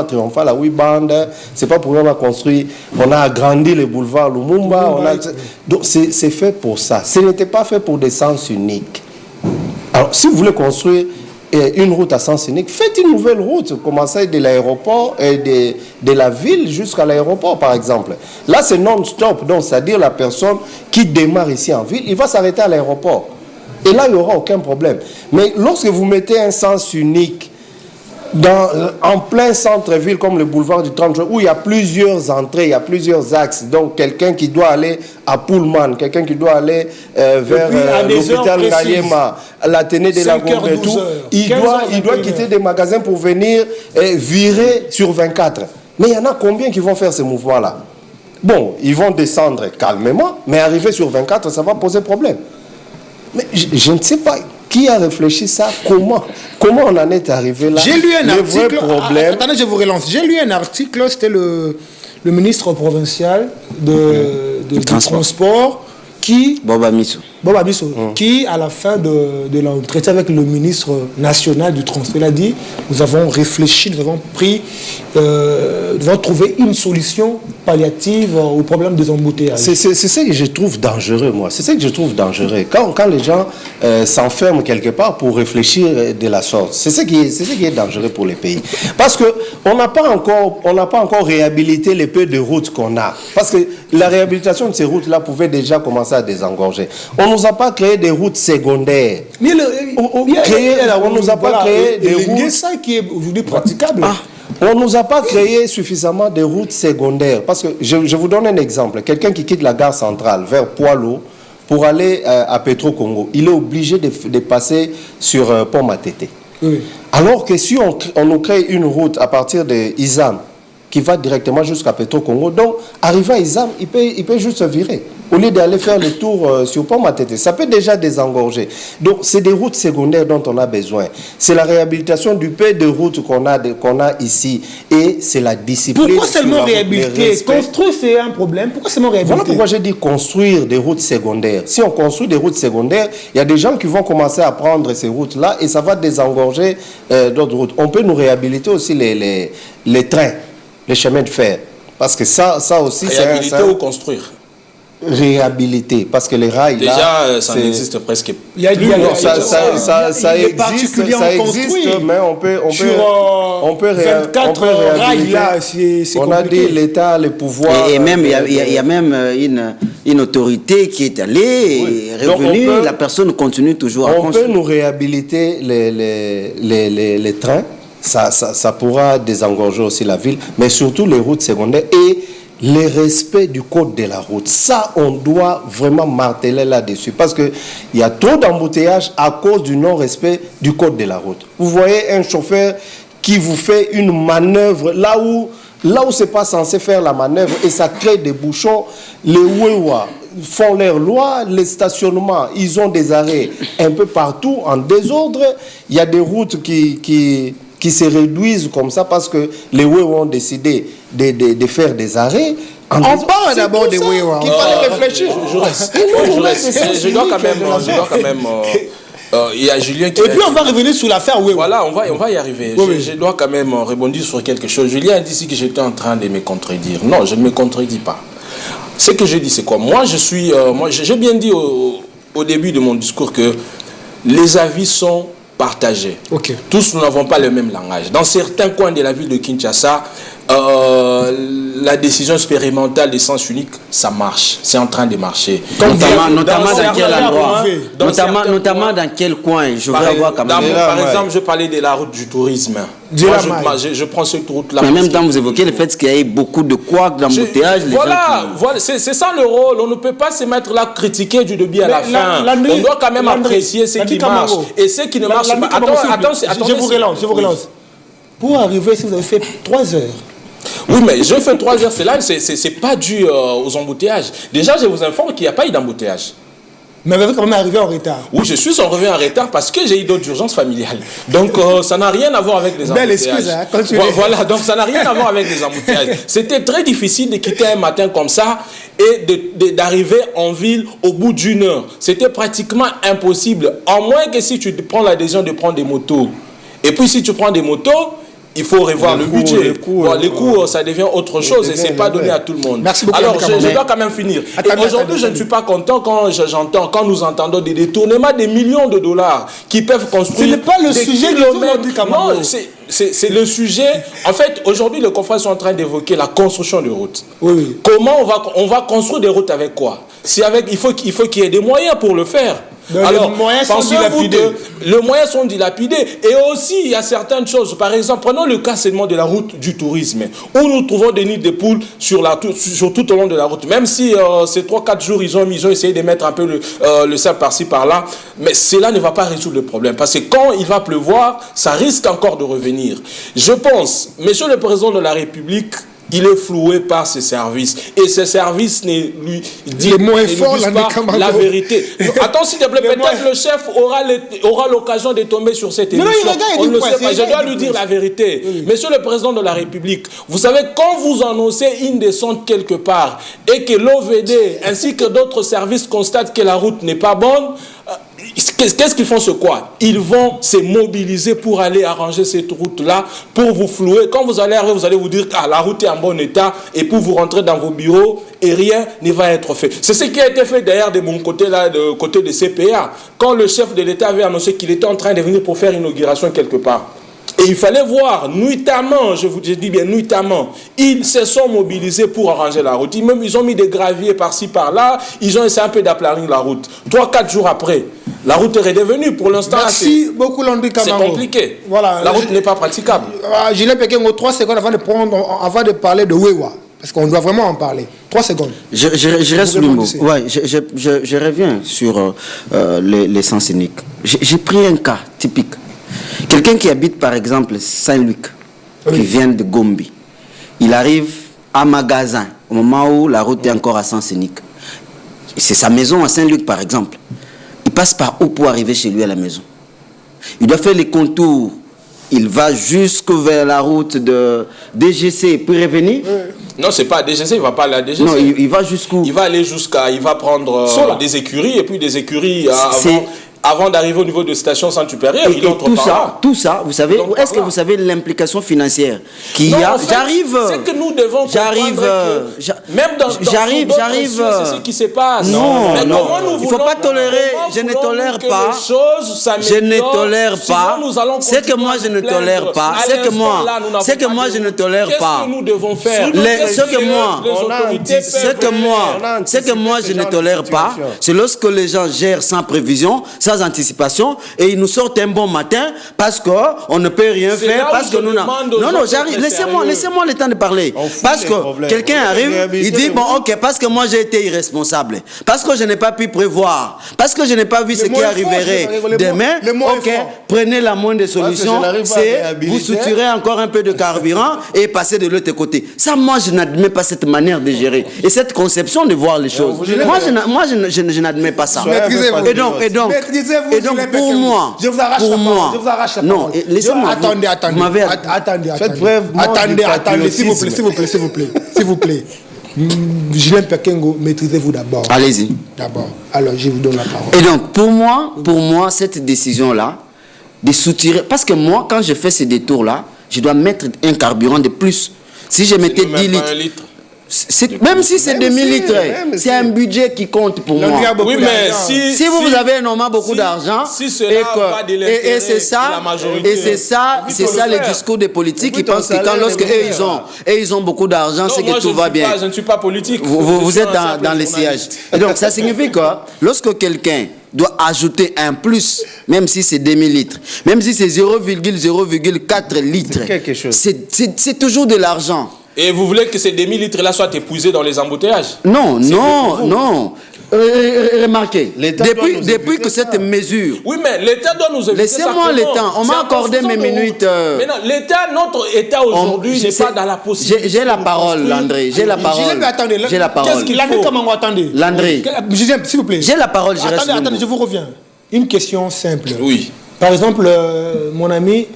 triomphal à 8 bandes. C'est pas pour rien qu'on a agrandi les boulevards Lumumba. Donc c'est fait pour ça. Ce n'était pas fait pour des sens uniques. Alors si vous voulez construire une route à sens unique, faites une nouvelle route. Commencez de l'aéroport et de la ville jusqu'à l'aéroport par exemple. Là c'est non-stop. Donc c'est-à-dire la personne qui démarre ici en ville, il va s'arrêter à l'aéroport. Et là, il n'y aura aucun problème. Mais lorsque vous mettez un sens unique en plein centre-ville, comme le boulevard du 30 juin, où il y a plusieurs entrées, il y a plusieurs axes, donc quelqu'un qui doit aller à Pullman, quelqu'un qui doit aller vers l'hôpital Ngaliema, l'Athénée de la Gombe et tout, il doit quitter des magasins pour venir virer sur 24. Mais il y en a combien qui vont faire ce mouvement-là? Bon, ils vont descendre calmement, mais arriver sur 24, ça va poser problème. Mais je ne sais pas qui a réfléchi ça, comment on en est arrivé là. J'ai lu un article. Problème... Attendez, je vous relance. J'ai lu un article, c'était le ministre provincial du transport qui... Boba Misso, qui, à la fin de l'entretien avec le ministre national du transport, il a dit, nous avons réfléchi, nous avons trouvé une solution palliative au problème des embouteillages. C'est ça que je trouve dangereux, moi. C'est ça que je trouve dangereux. Quand les gens s'enferment quelque part pour réfléchir de la sorte, c'est ce qui est dangereux pour les pays. Parce qu'on n'a pas encore réhabilité les peu de routes qu'on a. Parce que la réhabilitation de ces routes-là pouvait déjà commencer à désengorger. On ne nous a pas créé des routes secondaires. Mais on ne nous a pas créé des routes... ça qui est aujourd'hui praticable. On ne nous a pas créé suffisamment de routes secondaires. Parce que, je vous donne un exemple. Quelqu'un qui quitte la gare centrale vers Poilo pour aller à Petro-Congo, il est obligé de passer sur Pont-Matete. Oui. Alors que si on nous crée une route à partir de Izam, qui va directement jusqu'à Petro-Congo, donc arrivé à Izam, il peut juste se virer. Au lieu d'aller faire le tour sur Pont-Matete, ça peut déjà désengorger. Donc, c'est des routes secondaires dont on a besoin. C'est la réhabilitation du peu de routes qu'on a ici. Et c'est la discipline. Pourquoi seulement réhabiliter? Construire, c'est un problème. Pourquoi seulement réhabiliter? Voilà pourquoi j'ai dit construire des routes secondaires. Si on construit des routes secondaires, il y a des gens qui vont commencer à prendre ces routes-là et ça va désengorger d'autres routes. On peut nous réhabiliter aussi les trains, les chemins de fer. Parce que ça aussi, c'est réhabiliter ou construire? Réhabiliter, parce que les rails déjà là, ça n'existe presque plus. Ça existe, mais on peut 24 rails là, c'est on a dit l'État, les pouvoirs. Et même il y a même une autorité qui est allée et revenue. La personne continue toujours à construire. On peut nous réhabiliter les trains. Ça pourra désengorger aussi la ville, mais surtout les routes secondaires et le respect du code de la route. Ça, on doit vraiment marteler là-dessus parce qu'il y a trop d'embouteillages à cause du non-respect du code de la route. Vous voyez un chauffeur qui vous fait une manœuvre là où c'est pas censé faire la manœuvre et ça crée des bouchons. Les Wewa font leur loi, les stationnements, ils ont des arrêts un peu partout en désordre. Il y a des routes qui se réduisent comme ça parce que les Wewa ont décidé de faire des arrêts. On parle d'abord des Wewa. Il fallait réfléchir. Je dois quand même il y a Julien qui... Et puis on va revenir sur l'affaire Wewa. Voilà, on va y arriver. Je dois quand même rebondir sur quelque chose. Julien a dit ici que j'étais en train de me contredire. Non, je ne me contredis pas. Ce que je dis, c'est quoi? Moi, j'ai bien dit au début de mon discours que les avis sont partagés. Okay. Tous, nous n'avons pas le même langage. Dans certains coins de la ville de Kinshasa, la décision expérimentale d'essence unique, ça marche. C'est en train de marcher. Notamment dans quel endroit? Notamment dans quel coin? Je veux avoir quand même... Par exemple, je parlais de la route du tourisme. Je prends cette route-là. Mais même quand vous évoquez le fait qu'il y ait beaucoup de couacs, d'embouteillages... Voilà, c'est ça le rôle. On ne peut pas se mettre là, critiquer du début à la fin. On doit quand même apprécier ce qui marche. Et ce qui ne marche pas... Attendez, je vous relance. Pour arriver, si vous avez fait 3 heures... Oui, mais je fais 3 heures, c'est pas dû aux embouteillages. Déjà, je vous informe qu'il n'y a pas eu d'embouteillage. Mais vous avez quand même arrivé en retard. Oui, je suis revenu en retard parce que j'ai eu d'autres urgences familiales. Donc, ça n'a rien à voir avec les embouteillages. Belle excuse, hein, voilà, donc ça n'a rien à voir avec les embouteillages. C'était très difficile de quitter un matin comme ça et d'arriver en ville au bout d'1 heure. C'était pratiquement impossible, à moins que si tu prends la décision de prendre des motos. Et puis, si tu prends des motos, il faut revoir le budget. Les coûts, ça devient autre chose et ce n'est pas donné à tout le monde. Merci beaucoup. Alors, je dois quand même finir. Et aujourd'hui, je ne suis pas content quand nous entendons des détournements des millions de dollars qui peuvent construire. Ce n'est pas le sujet du Cameroun. Non, c'est le sujet. En fait, aujourd'hui, les confrères sont en train d'évoquer la construction de routes. Oui. Comment on va construire des routes avec quoi? Il faut qu'il y ait des moyens pour le faire. Alors, les moyens sont dilapidés. Les moyens sont dilapidés. Et aussi, il y a certaines choses. Par exemple, prenons le cas seulement de la route du tourisme, où nous trouvons des nids de poules sur tout au long de la route. Même si ces 3-4 jours, ils ont essayé de mettre un peu le sable par-ci, par-là. Mais cela ne va pas résoudre le problème. Parce que quand il va pleuvoir, ça risque encore de revenir. Je pense, Monsieur le Président de la République, il est floué par ses services. Et ses services ne lui disent pas la vérité. Attends, s'il te plaît, peut-être le chef aura l'occasion de tomber sur cette émission. On ne sait pas. Je dois lui dire la vérité. Monsieur le Président de la République, vous savez, quand vous annoncez une descente quelque part et que l'OVD ainsi que d'autres services constatent que la route n'est pas bonne, qu'est-ce qu'ils font, ce quoi? Ils vont se mobiliser pour aller arranger cette route-là, pour vous flouer. Quand vous allez arriver, vous allez vous dire que la route est en bon état, et pour vous rentrer dans vos bureaux, et rien ne va être fait. C'est ce qui a été fait d'ailleurs de mon côté, là, de côté de CPA, quand le chef de l'État avait annoncé qu'il était en train de venir pour faire une inauguration quelque part. Et il fallait voir, nuitamment, je vous dis bien nuitamment, ils se sont mobilisés pour arranger la route. Ils ont mis des graviers par-ci, par-là, ils ont essayé un peu d'aplanir la route. 3-4 jours après, la route est redevenue. Pour l'instant, merci beaucoup, Landry Camaro. C'est compliqué. Voilà, la route n'est pas praticable. Julien Pekengo, 3 secondes avant de parler de Wewa. Parce qu'on doit vraiment en parler. 3 secondes. Je reste le mot. Ouais, je reviens sur l'essence unique. J'ai pris un cas typique. Quelqu'un qui habite par exemple Saint-Luc, qui vient de Gombi, il arrive à Magasin au moment où la route est encore à sens unique. C'est sa maison à Saint-Luc par exemple. Il passe par où pour arriver chez lui à la maison? Il doit faire les contours. Il va jusque vers la route de DGC puis revenir. Non, c'est pas DGC, il va pas aller à DGC. Non, il va jusqu'où? Il va aller il va prendre des écuries et puis des écuries avant d'arriver au niveau de station Saint-Supérieur, il entre tout ça, vous savez, est-ce que vous savez l'implication financière qu'il y a? J'arrive. C'est que nous devons même dans j'arrive. C'est ce qui se passe. Non. Il ne faut pas tolérer. Je ne tolère pas. Je ne tolère pas. C'est que moi je ne tolère pas. C'est que moi je ne tolère pas. Qu'est-ce que nous devons faire? Ce que moi je ne tolère pas, c'est lorsque les gens gèrent sans prévision. sans anticipation et ils nous sortent un bon matin parce qu'on ne peut rien faire, parce que nous non, j'arrive, laissez-moi le temps de parler. Parce que quelqu'un arrive, il dit, bon, ok, parce que moi j'ai été irresponsable, parce que je n'ai pas pu prévoir, parce que je n'ai pas vu ce qui arriverait demain, ok, prenez la moindre des solutions, c'est vous soutirez encore un peu de carburant et passer de l'autre côté. Ça, moi, je n'admets pas cette manière de gérer et cette conception de voir les choses. Moi, je n'admets pas ça. Et donc, pour moi, je vous arrache la parole. Non, laissez-moi. Attendez. Attendez, s'il vous plaît. Julien Pekengo, maîtrisez-vous d'abord. Allez-y. D'abord. Alors, je vous donne la parole. Et donc, pour moi, cette décision-là, de soutirer, parce que moi, quand je fais ces détours-là, je dois mettre un carburant de plus. Si je mettais 10 litres, même si c'est 2000 litres, c'est un budget qui compte pour moi. Oui, mais si vous avez énormément beaucoup d'argent, et c'est ça le discours des politiques qui pensent que quand lorsque ils ont beaucoup d'argent, c'est que tout va bien. Je ne suis pas politique. Vous êtes dans les sièges. Et donc ça signifie que lorsque quelqu'un doit ajouter un plus, même si c'est 2000 litres, même si c'est 0,0,4 litres, c'est toujours de l'argent. Et vous voulez que ces 2000 litres-là soient épuisés dans les embouteillages? Non. Remarquez, depuis que cette mesure... Oui, mais l'État doit nous éviter. Laissez-moi le temps, on m'a accordé mes minutes. Mais non, notre État aujourd'hui n'est pas dans la possibilité... J'ai la parole, Landry, j'ai la parole. J'ai la parole. Qu'est-ce qu'il faut? Attendez. Landry. S'il vous plaît. J'ai la parole, Attendez, je vous reviens. Une question simple. Oui. Par exemple, mon ami,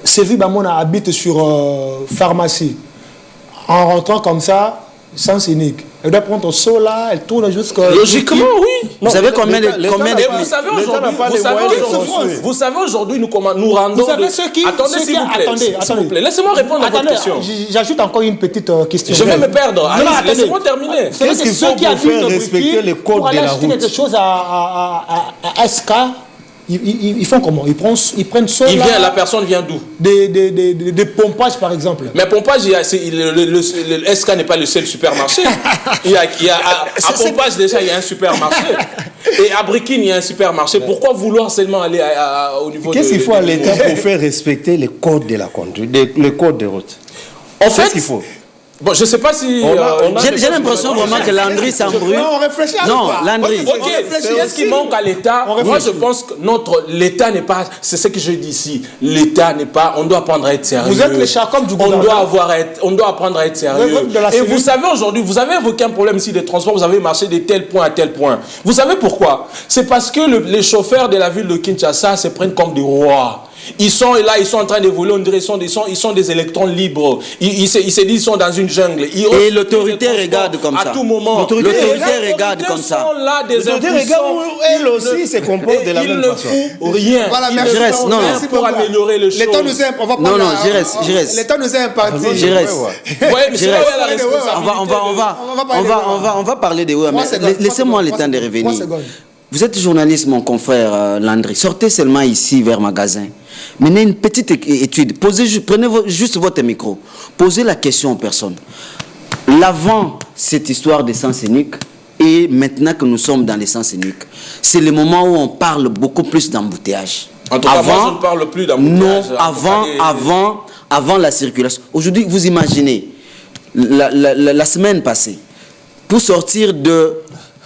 Sylvie Bamona habite sur pharmacie. En rentrant comme ça, sens unique. Elle doit prendre son saut là, elle tourne jusqu'à... Logiquement, oui. Vous savez combien de... Vous savez aujourd'hui, nous rendons... Vous savez ceux qui... Attendez. Laissez-moi répondre à votre question. J'ajoute encore une petite question. Je vais me perdre. Laissez-moi terminer. Qu'est-ce qu'il faut pour faire respecter les codes de la route? Quelque chose à SK, ils font comment? Ils prennent ça. La personne vient d'où? Des pompages, par exemple. Mais pompage, le SK n'est pas le seul supermarché. À pompage, déjà, il y a un supermarché. Et à Brikine, il y a un supermarché. Pourquoi vouloir seulement aller au niveau de... Qu'est-ce qu'il faut à l'État pour faire respecter les codes de la conduite, les codes de route? En fait, qu'est-ce qu'il faut? Bon, je ne sais pas si... J'ai l'impression vraiment que Landry s'embrouille. On réfléchit à Non, Landry. Qu'est-ce qui manque à l'État? Moi, je pense que l'État n'est pas... C'est ce que je dis ici. L'État n'est pas... On doit apprendre à être sérieux. Vous êtes les chacun du gouvernement. On doit apprendre à être sérieux. Et vous savez, aujourd'hui, vous avez évoqué un problème ici de transport. Vous avez marché de tel point à tel point. Vous savez pourquoi? C'est parce que les chauffeurs de la ville de Kinshasa se prennent comme des rois. Ils sont là, ils sont en train de voler, on dirait ils sont des électrons libres. Ils se disent qu'ils sont dans une jungle. Et l'autorité regarde comme ça. À tout moment. L'autorité regarde comme ça. L'autorité regarde où elle aussi se comporte de la même façon. Il ne fout rien. Voilà, je reste. Non, pour améliorer les choses. L'État nous aime. On va pas. Non, je reste. L'État nous a imparti. Je reste. On va parler de laissez-moi le temps de revenir. Vous êtes journaliste, mon confrère Landry. Sortez seulement ici vers magasin. Menez une petite étude. Prenez juste votre micro. Posez la question aux personnes. L'avant cette histoire d'essence unique et maintenant que nous sommes dans l'essence unique, c'est le moment où on parle beaucoup plus d'embouteillage. En tout cas, moi, je ne parle plus d'embouteillage. Non, avant la circulation. Aujourd'hui, vous imaginez, la semaine passée, pour sortir de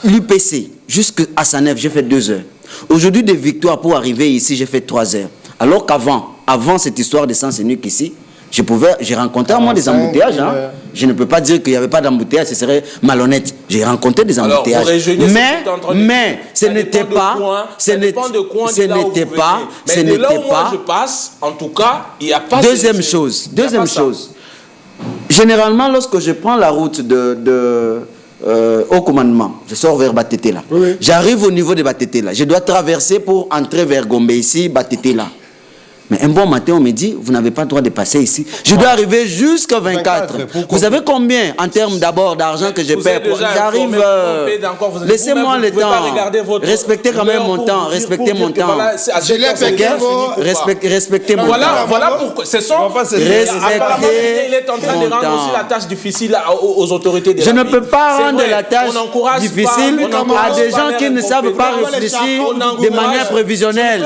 l'UPC jusqu'à Sanef, j'ai fait 2 heures. Aujourd'hui, des victoires pour arriver ici, j'ai fait 3 heures. Alors qu'avant cette histoire d'essence unique ici, j'ai rencontré moi des embouteillages. Je ne peux pas dire qu'il n'y avait pas d'embouteillage, ce serait malhonnête. J'ai rencontré des embouteillages. Mais ce n'était pas. Mais de là où moi je passe, en tout cas, il n'y a pas. Deuxième chose. Généralement, lorsque je prends la route au commandement, je sors vers Batete là. J'arrive au niveau de Batete là. Je dois traverser pour entrer vers Gombe ici, Batete là. Mais un bon matin, on me dit, vous n'avez pas le droit de passer ici. Je dois arriver jusqu'à 24. Vous savez combien en termes d'abord d'argent que je paie? J'arrive... Laissez-moi le temps. Respectez quand même mon temps. Respectez mon temps. Respectez mon temps. Voilà pourquoi. C'est son... Il est en train de rendre aussi la tâche difficile aux autorités de la Je ne peux pas rendre la tâche difficile à des gens qui ne savent pas réfléchir de manière prévisionnelle. Je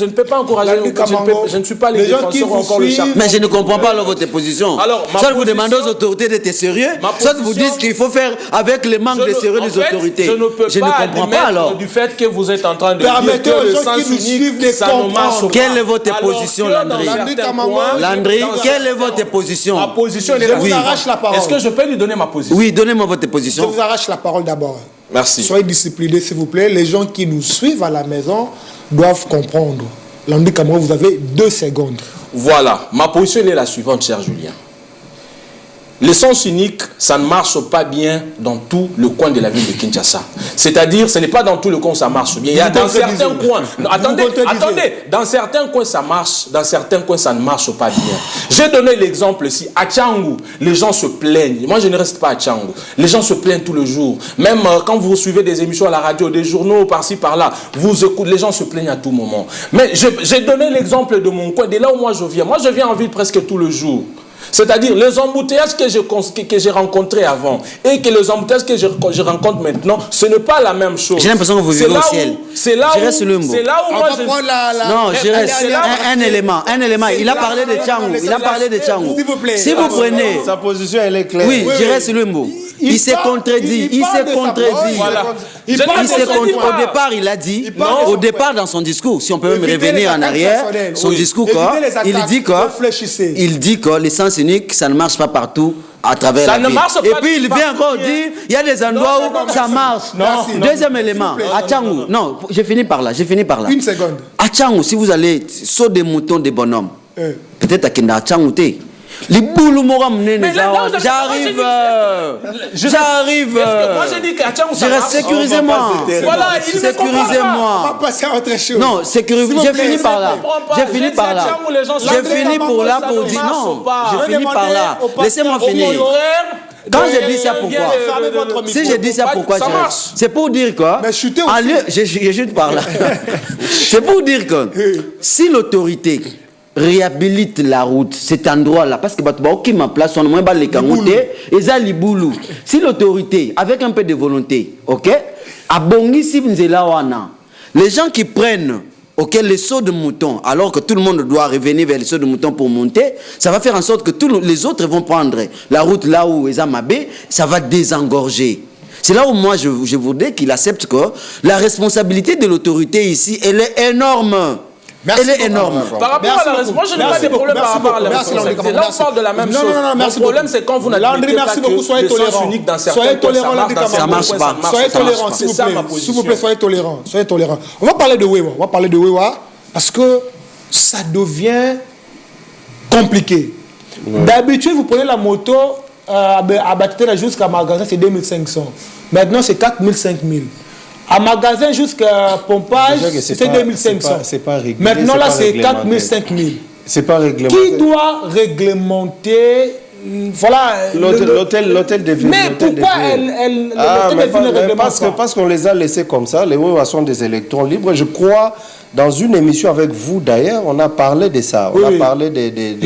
ne peux pas encourager... Je ne suis pas les défenseurs encore le char. Mais je ne comprends pas votre position. Soit vous demandez aux autorités d'être sérieux, soit vous dites qu'il faut faire avec le manque de sérieux des autorités. Je ne peux pas admettre du fait que vous êtes en train de dire que le sens unique, ça ne marche pas. Quelle est votre position, Landry? Landry, quelle est votre position? Ma position est... Je vous arrache la parole. Est-ce que je peux lui donner ma position? Oui, donnez-moi votre position. Je vous arrache la parole d'abord. Merci. Soyez disciplinés, s'il vous plaît. Les gens qui nous suivent à la maison doivent comprendre. Landry Camara, vous avez 2 secondes. Voilà, ma position est la suivante, cher Julien. Le sens unique, ça ne marche pas bien dans tout le coin de la ville de Kinshasa. C'est-à-dire, ce n'est pas dans tout le coin où ça marche bien. Il y a dans certains coins... Attendez, dans certains coins ça marche, dans certains coins ça ne marche pas bien. J'ai donné l'exemple ici, à Tchangou, les gens se plaignent. Moi, je ne reste pas à Tchangou. Les gens se plaignent tout le jour. Même quand vous suivez des émissions à la radio, des journaux par-ci, par-là, vous écoutez, les gens se plaignent à tout moment. Mais j'ai donné l'exemple de mon coin, de là où moi je viens. Moi, je viens en ville presque tout le jour. C'est-à-dire les embouteillages que j'ai rencontrés avant et que les embouteillages que je rencontre maintenant, ce n'est pas la même chose. J'ai l'impression que vous vivez au ciel. C'est là où moi je... Non, je reste un élément. Il a parlé de Tchangou. S'il vous plaît. Si vous prenez... Sa position, elle est claire. Oui, je reste le mot. Il s'est contredit. Au départ, il a dit, au départ dans son discours, si on peut même revenir en arrière, son discours, il dit que l'essence unique, ça ne marche pas partout à travers la ville. Et puis il vient encore dire, il y a des endroits où ça marche. Deuxième élément, à Tchangou, non, j'ai fini par là. 1 seconde. À Tchangou, si vous allez saut des moutons, des bonhommes, peut-être à Kenda Tchangou, les boules j'arrive. Moi j'ai dit qu'à Tchangou ça marche. Sécurisez-moi. Voilà, sécurisez-moi. On va passer à autre chose. Non, sécurisez-moi. J'ai fini par là. J'ai fini par là pour dire non. J'ai fini par là. Laissez-moi finir. Quand je dis ça, pourquoi? Si je dis ça, pourquoi? C'est pour dire quoi? Mais chuter aussi. Je chute par là. C'est pour dire que si l'autorité réhabilite la route, cet endroit-là, parce que qui m'a place, on a les kangoté, et ça liboulou. Si l'autorité, avec un peu de volonté, ok, a bongi si les gens qui prennent les sauts de mouton, alors que tout le monde doit revenir vers les sauts de mouton pour monter, ça va faire en sorte que tous les autres vont prendre la route là où ils ont ça va désengorger. C'est là où moi je voudrais qu'il accepte que la responsabilité de l'autorité ici, elle est énorme. Elle est énorme. Par rapport à la responsabilité, moi je n'ai pas de problème par rapport à la responsabilité. Là on parle de la même chose. Le problème c'est quand vous n'admettez pas que le sens unique dans certains coins ça marche pas. Soyez tolérants, s'il vous plaît, soyez tolérants. On va parler de Wewa. Parce que ça devient compliqué. D'habitude, vous prenez la moto à Batitela jusqu'à magasin, c'est 2500. Maintenant, c'est 4000, 5000. À magasin jusqu'à pompage, c'est 2500. C'est pas réglé. Maintenant, là, c'est 4000, 5000. C'est pas réglementé. Qui doit réglementer? Voilà. L'hôtel de ville. Mais pourquoi l'hôtel de ville parce qu'on les a laissés comme ça. Les Wewa sont des électrons libres. Je crois, dans une émission avec vous d'ailleurs, on a parlé de ça. On a parlé des et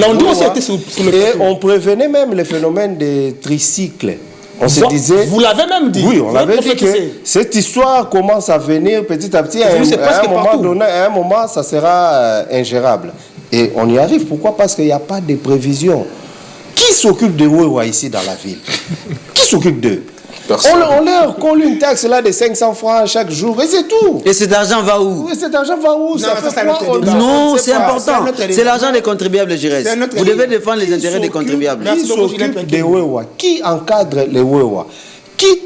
on prévenait même le phénomène des tricycles. On se disait... Vous l'avez même dit. Oui, on avait dit que cette histoire commence à venir petit à petit. À un moment, ça sera ingérable. Et on y arrive. Pourquoi? Parce qu'il n'y a pas de prévision. Qui s'occupe de Wewa ici dans la ville? Qui s'occupe d'eux? On leur colle une taxe là de 500 francs chaque jour et c'est tout. Et cet argent va où? Cet argent va où? Non, c'est important. C'est l'argent des contribuables, je reste. Vous devez défendre les intérêts des contribuables. Qui s'occupe des Wewa? Qui encadre les Wewa? Qui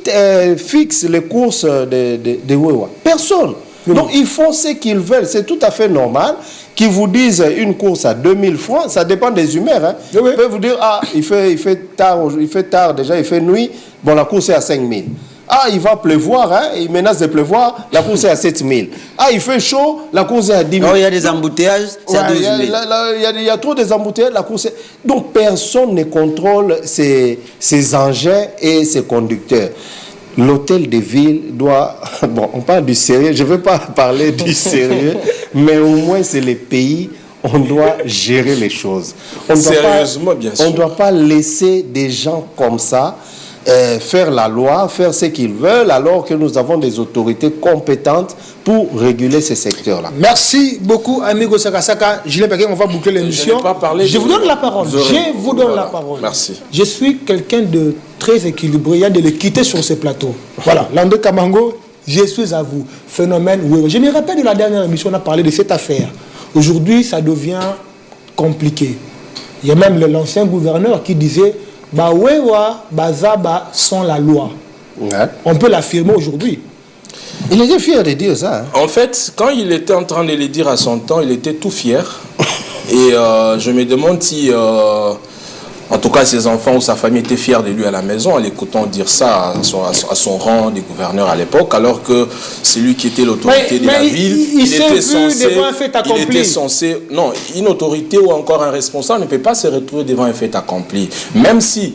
fixe les courses des Wewa? Personne. Donc ils font ce qu'ils veulent. C'est tout à fait normal qu'ils vous disent une course à 2000 francs. Ça dépend des humeurs. Hein. Ils peuvent vous dire, il fait tard déjà, il fait nuit. Bon, la course est à 5000. Ah, il va pleuvoir, hein, il menace de pleuvoir, la course est à 7 000. Ah, il fait chaud, la course est à 10 000. Oh, il y a des embouteillages, c'est à 12 000. Il y a trop des embouteillages, la course est... Donc, personne ne contrôle ces engins et ces conducteurs. L'hôtel de ville doit... Bon, on parle du sérieux, je ne veux pas parler du sérieux, mais au moins c'est les pays... On doit gérer les choses. Sérieusement, bien sûr. On ne doit pas laisser des gens comme ça faire la loi, faire ce qu'ils veulent, alors que nous avons des autorités compétentes pour réguler ces secteurs-là. Merci beaucoup, amigo Sakasaka. Julien Paquet, on va boucler l'émission. Je vous donne la parole. Je vous donne la parole. Merci. Je suis quelqu'un de très équilibré. Il y a de l'équité sur ces plateaux. Voilà, Landé Kamango, je suis à vous. Phénomène Wewa. Je me rappelle de la dernière émission, on a parlé de cette affaire. Aujourd'hui, ça devient compliqué. Il y a même l'ancien gouverneur qui disait bah Wewa, Bazaba sont la loi. Ouais. On peut l'affirmer aujourd'hui. Il était fier de dire ça. Hein. En fait, quand il était en train de le dire à son temps, il était tout fier. Et je me demande si, en tout cas, ses enfants ou sa famille étaient fiers de lui à la maison en l'écoutant dire ça à son rang de gouverneur à l'époque, alors que c'est lui qui était l'autorité de la ville. Il était censé... Non, une autorité ou encore un responsable ne peut pas se retrouver devant un fait accompli. Même si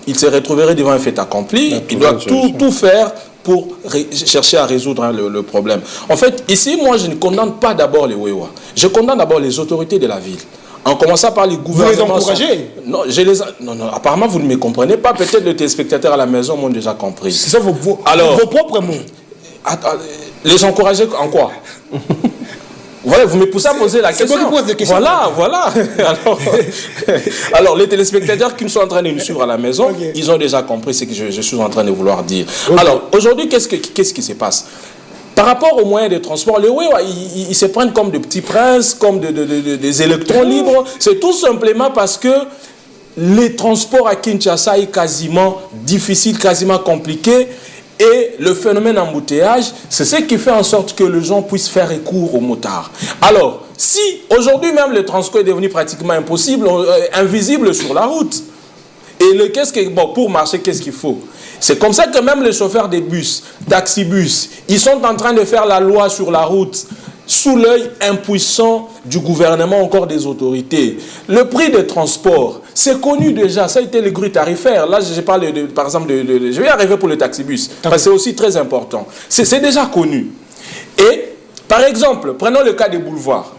il se retrouverait devant un fait accompli, il doit tout faire pour chercher à résoudre le problème. En fait, ici, moi, je ne condamne pas d'abord les Wewa. Je condamne d'abord les autorités de la ville. En commençant par les gouvernements... Vous les encouragez? Non, apparemment, vous ne me comprenez pas. Peut-être les téléspectateurs à la maison m'ont déjà compris. C'est ça vos propres mots. Les encourager en quoi? Voilà, vous me poussez à poser la question. C'est quoi qui pose des questions? Voilà. Alors, les téléspectateurs qui sont en train de nous suivre à la maison, ils ont déjà compris ce que je suis en train de vouloir dire. Alors, aujourd'hui, qu'est-ce qui se passe? Par rapport aux moyens de transport, les Wewa, ils se prennent comme des petits princes, comme des électrons libres. C'est tout simplement parce que les transports à Kinshasa est quasiment difficile, quasiment compliqué. Et le phénomène embouteillage, c'est ce qui fait en sorte que les gens puissent faire recours aux motards. Alors, si aujourd'hui même le transport est devenu pratiquement impossible, invisible sur la route, et pour marcher, qu'est-ce qu'il faut? C'est comme ça que même les chauffeurs des bus, taxibus, ils sont en train de faire la loi sur la route sous l'œil impuissant du gouvernement, encore des autorités. Le prix des transports, c'est connu déjà, ça a été les grilles tarifaires. Là, je parle par exemple je vais arriver pour le taxibus, parce que c'est aussi très important. C'est déjà connu. Et, par exemple, prenons le cas des boulevards.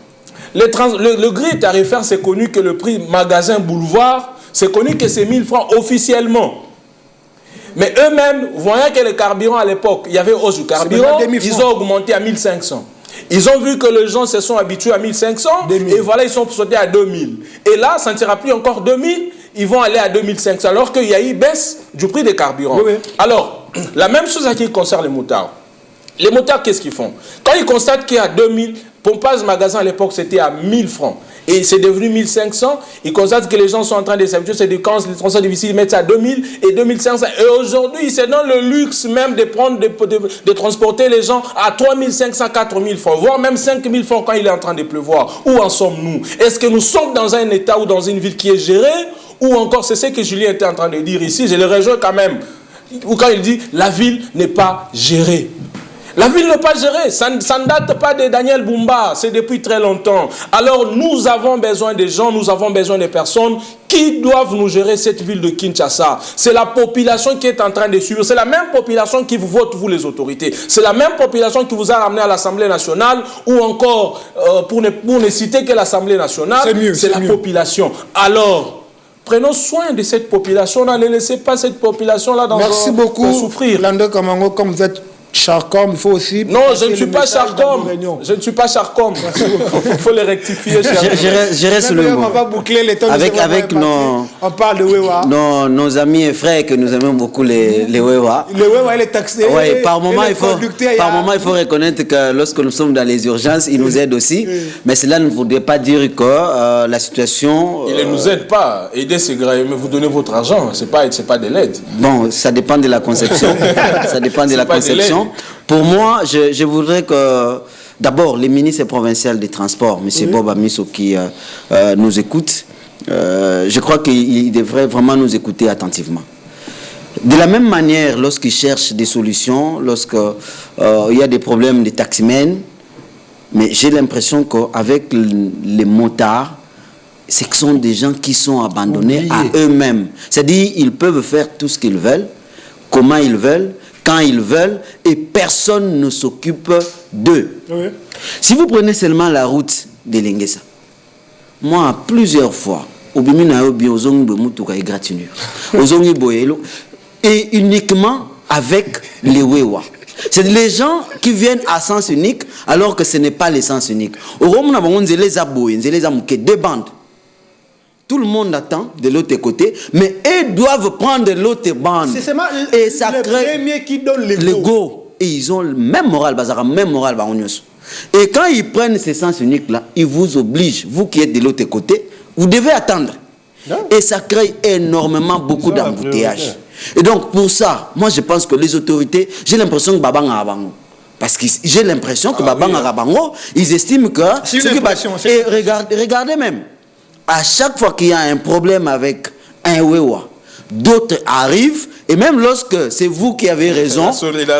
Le grille tarifaire, c'est connu que le prix magasin boulevard, c'est connu que c'est 1000 francs officiellement. Mais eux-mêmes, voyant que le carburant à l'époque, il y avait hausse du carburant, ils ont augmenté à 1500. Ils ont vu que les gens se sont habitués à 1500 et voilà, ils sont sautés à 2000. Et là, ça ne sera plus encore 2000, ils vont aller à 2500 alors qu'il y a eu baisse du prix des carburants. Oui. Alors, la même chose à qui concerne les motards. Les motards, qu'est-ce qu'ils font? Quand ils constatent qu'il y a 2000, pompage magasin à l'époque, c'était à 1000 francs. Et c'est devenu 1500. Ils constatent que les gens sont en train de s'habituer. C'est quand les transports difficiles, ils mettent ça à 2000 et 2500. Et aujourd'hui, c'est dans le luxe même de transporter les gens à 3500, 4000 francs, voire même 5000 francs quand il est en train de pleuvoir. Où en sommes-nous? Est-ce que nous sommes dans un état ou dans une ville qui est gérée? Ou encore, c'est ce que Julien était en train de dire ici, je le rejoins quand même. Ou quand il dit, la ville n'est pas gérée. La ville n'est pas gérée, ça ne date pas de Daniel Bumba, c'est depuis très longtemps. Alors nous avons besoin des gens, nous avons besoin des personnes qui doivent nous gérer cette ville de Kinshasa. C'est la population qui est en train de suivre, c'est la même population qui vous vote, vous les autorités. C'est la même population qui vous a ramené à l'Assemblée nationale, ou encore, pour ne citer que l'Assemblée nationale, c'est la population. Alors, prenons soin de cette population-là, ne laissez pas cette population-là dans Merci beaucoup, souffrir. Landé Kamango, comme vous êtes Charcom, il faut aussi... Non, je ne suis pas Charcom. Je ne suis pas Charcom. Il faut les rectifier. Je reste le mot. On va boucler les temps. Avec nos... On parle de Wewa. Nos amis et frères que nous aimons beaucoup, les Wewa. Les Wewa, les taxés. Oui, par moment, il faut reconnaître que lorsque nous sommes dans les urgences, ils nous aident aussi. Mais cela ne voudrait pas dire que la situation... Ils ne nous aident pas. Aider, c'est grave. Mais vous donnez votre argent. Ce n'est pas de l'aide. Bon, ça dépend de la conception. Ça dépend de la conception. Pour moi, je voudrais que, d'abord, les ministres provinciaux des Transports, M. Bob Amiso, qui nous écoute, je crois qu'il devrait vraiment nous écouter attentivement. De la même manière, lorsqu'ils cherchent des solutions, lorsqu'il y a des problèmes de taximens, mais j'ai l'impression qu'avec les motards, ce sont des gens qui sont abandonnés à eux-mêmes. C'est-à-dire ils peuvent faire tout ce qu'ils veulent, comment ils veulent, quand ils veulent, et personne ne s'occupe d'eux. Oui. Si vous prenez seulement la route de Lengesa, moi, plusieurs fois, et uniquement avec les Wewa. C'est les gens qui viennent à sens unique alors que ce n'est pas le sens unique. Au Rome, on a deux bandes. Tout le monde attend de l'autre côté, mais eux doivent prendre l'autre bande. Et ça crée premier qui donne l'ego. Et ils ont le même moral, Et quand ils prennent ce sens unique-là, ils vous obligent, vous qui êtes de l'autre côté, vous devez attendre. Et ça crée énormément beaucoup d'embouteillages. Et donc, pour ça, moi je pense que les autorités, j'ai l'impression que Babang Arabango. Parce que j'ai l'impression que Babang Arabango, ils estiment que... C'est une impression. Et regardez même, à chaque fois qu'il y a un problème avec un Wewa, d'autres arrivent, et même lorsque c'est vous qui avez raison,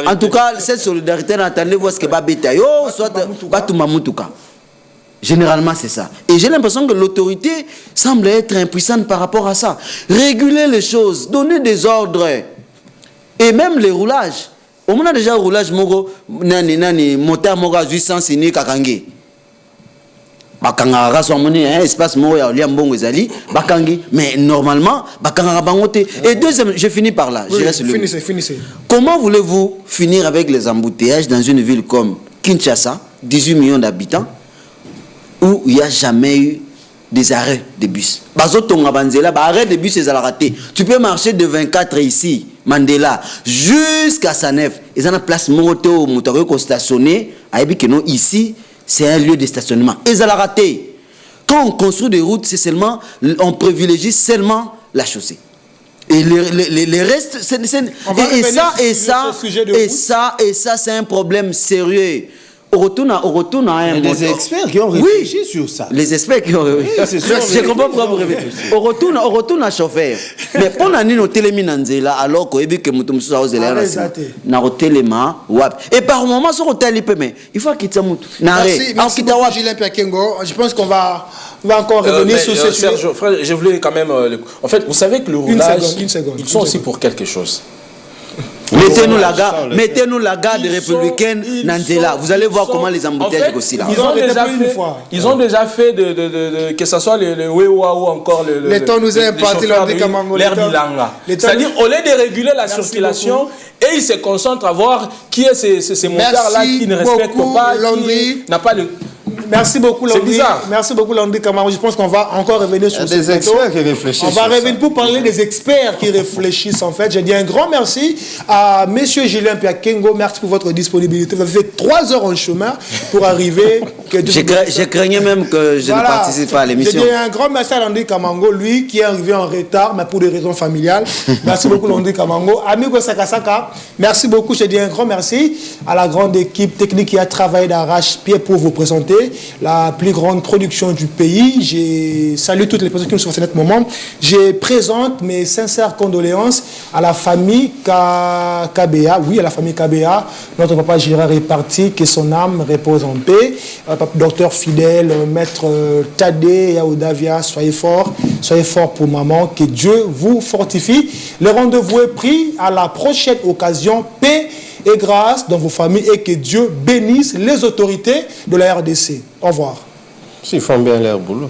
en tout cas, cette solidarité, entendez-vous ce que Babetayo, soit Batumamoutuka. Généralement, c'est ça. Et j'ai l'impression que l'autorité semble être impuissante par rapport à ça. Réguler les choses, donner des ordres. Et même les roulages. On a déjà un roulage, moteur, moga, 800, c'est Kakangi. Mais normalement, et deuxième, je finis par là. Oui, finissez. Comment voulez-vous finir avec les embouteillages dans une ville comme Kinshasa, 18 millions d'habitants, où il n'y a jamais eu des arrêts de bus? Arrêt de bus, c'est raté. Tu peux marcher de 24 ici, Mandela, jusqu'à Sanef. Ils ont une place moto, moto stationné. Ici, c'est un lieu de stationnement. Ils ont raté. Quand on construit des routes, c'est seulement, on privilégie seulement la chaussée. Et les restes, et ça, c'est un problème sérieux. On retourne à un des experts qui ont réfléchi sur ça. Les experts qui ont réfléchi. Je comprends pourquoi vous réfléchissez. On retourne à chauffeur. Mais pour nous téléminanzela alors que mutumsu na hotelema wap. Et par moment sur hôtel il faut quitter mutu. Merci beaucoup, Julien Piakengo. Je pense qu'on va encore revenir sur ce sujet. Serge, frère, je voulais quand même en fait, vous savez que le roulage ils sont aussi pour quelque chose. Mettez-nous la garde républicaine Nanzela. Vous allez voir comment les embouteillages aussi là. Ils ont déjà fait que ce soit le Wewa ou encore le temps nous a imparti l'air Bilanga. C'est-à-dire au lieu de réguler la circulation et ils se concentrent à voir qui est ces motards-là qui ne respectent pas, qui n'a pas le... Merci beaucoup, Landry. Merci beaucoup, Landry Camaro. Je pense qu'on va encore revenir sur des experts qui réfléchissent. On va revenir pour parler des experts qui réfléchissent, en fait. Je dis un grand merci à M. Julien Piakengo. Merci pour votre disponibilité. Vous avez fait 3 heures en chemin pour arriver. Je craignais même que je ne participe pas à l'émission. Je dis un grand merci à Landry Camango, lui qui est arrivé en retard, mais pour des raisons familiales. Merci beaucoup, Landry Camango. Amigo Sakasaka, merci beaucoup. Je dis un grand merci à la grande équipe technique qui a travaillé d'arrache-pied pour vous présenter la plus grande production du pays. Je salue toutes les personnes qui nous sont à ce moment. Je présente mes sincères condoléances à la famille KBA. Oui, à la famille KBA. Notre papa Gérard est parti, que son âme repose en paix. Docteur fidèle, maître Tadé Yaoudavia, soyez forts pour maman. Que Dieu vous fortifie. Le rendez-vous est pris à la prochaine occasion. Paix et grâce dans vos familles et que Dieu bénisse les autorités de la RDC. Au revoir. S'ils font bien leur boulot.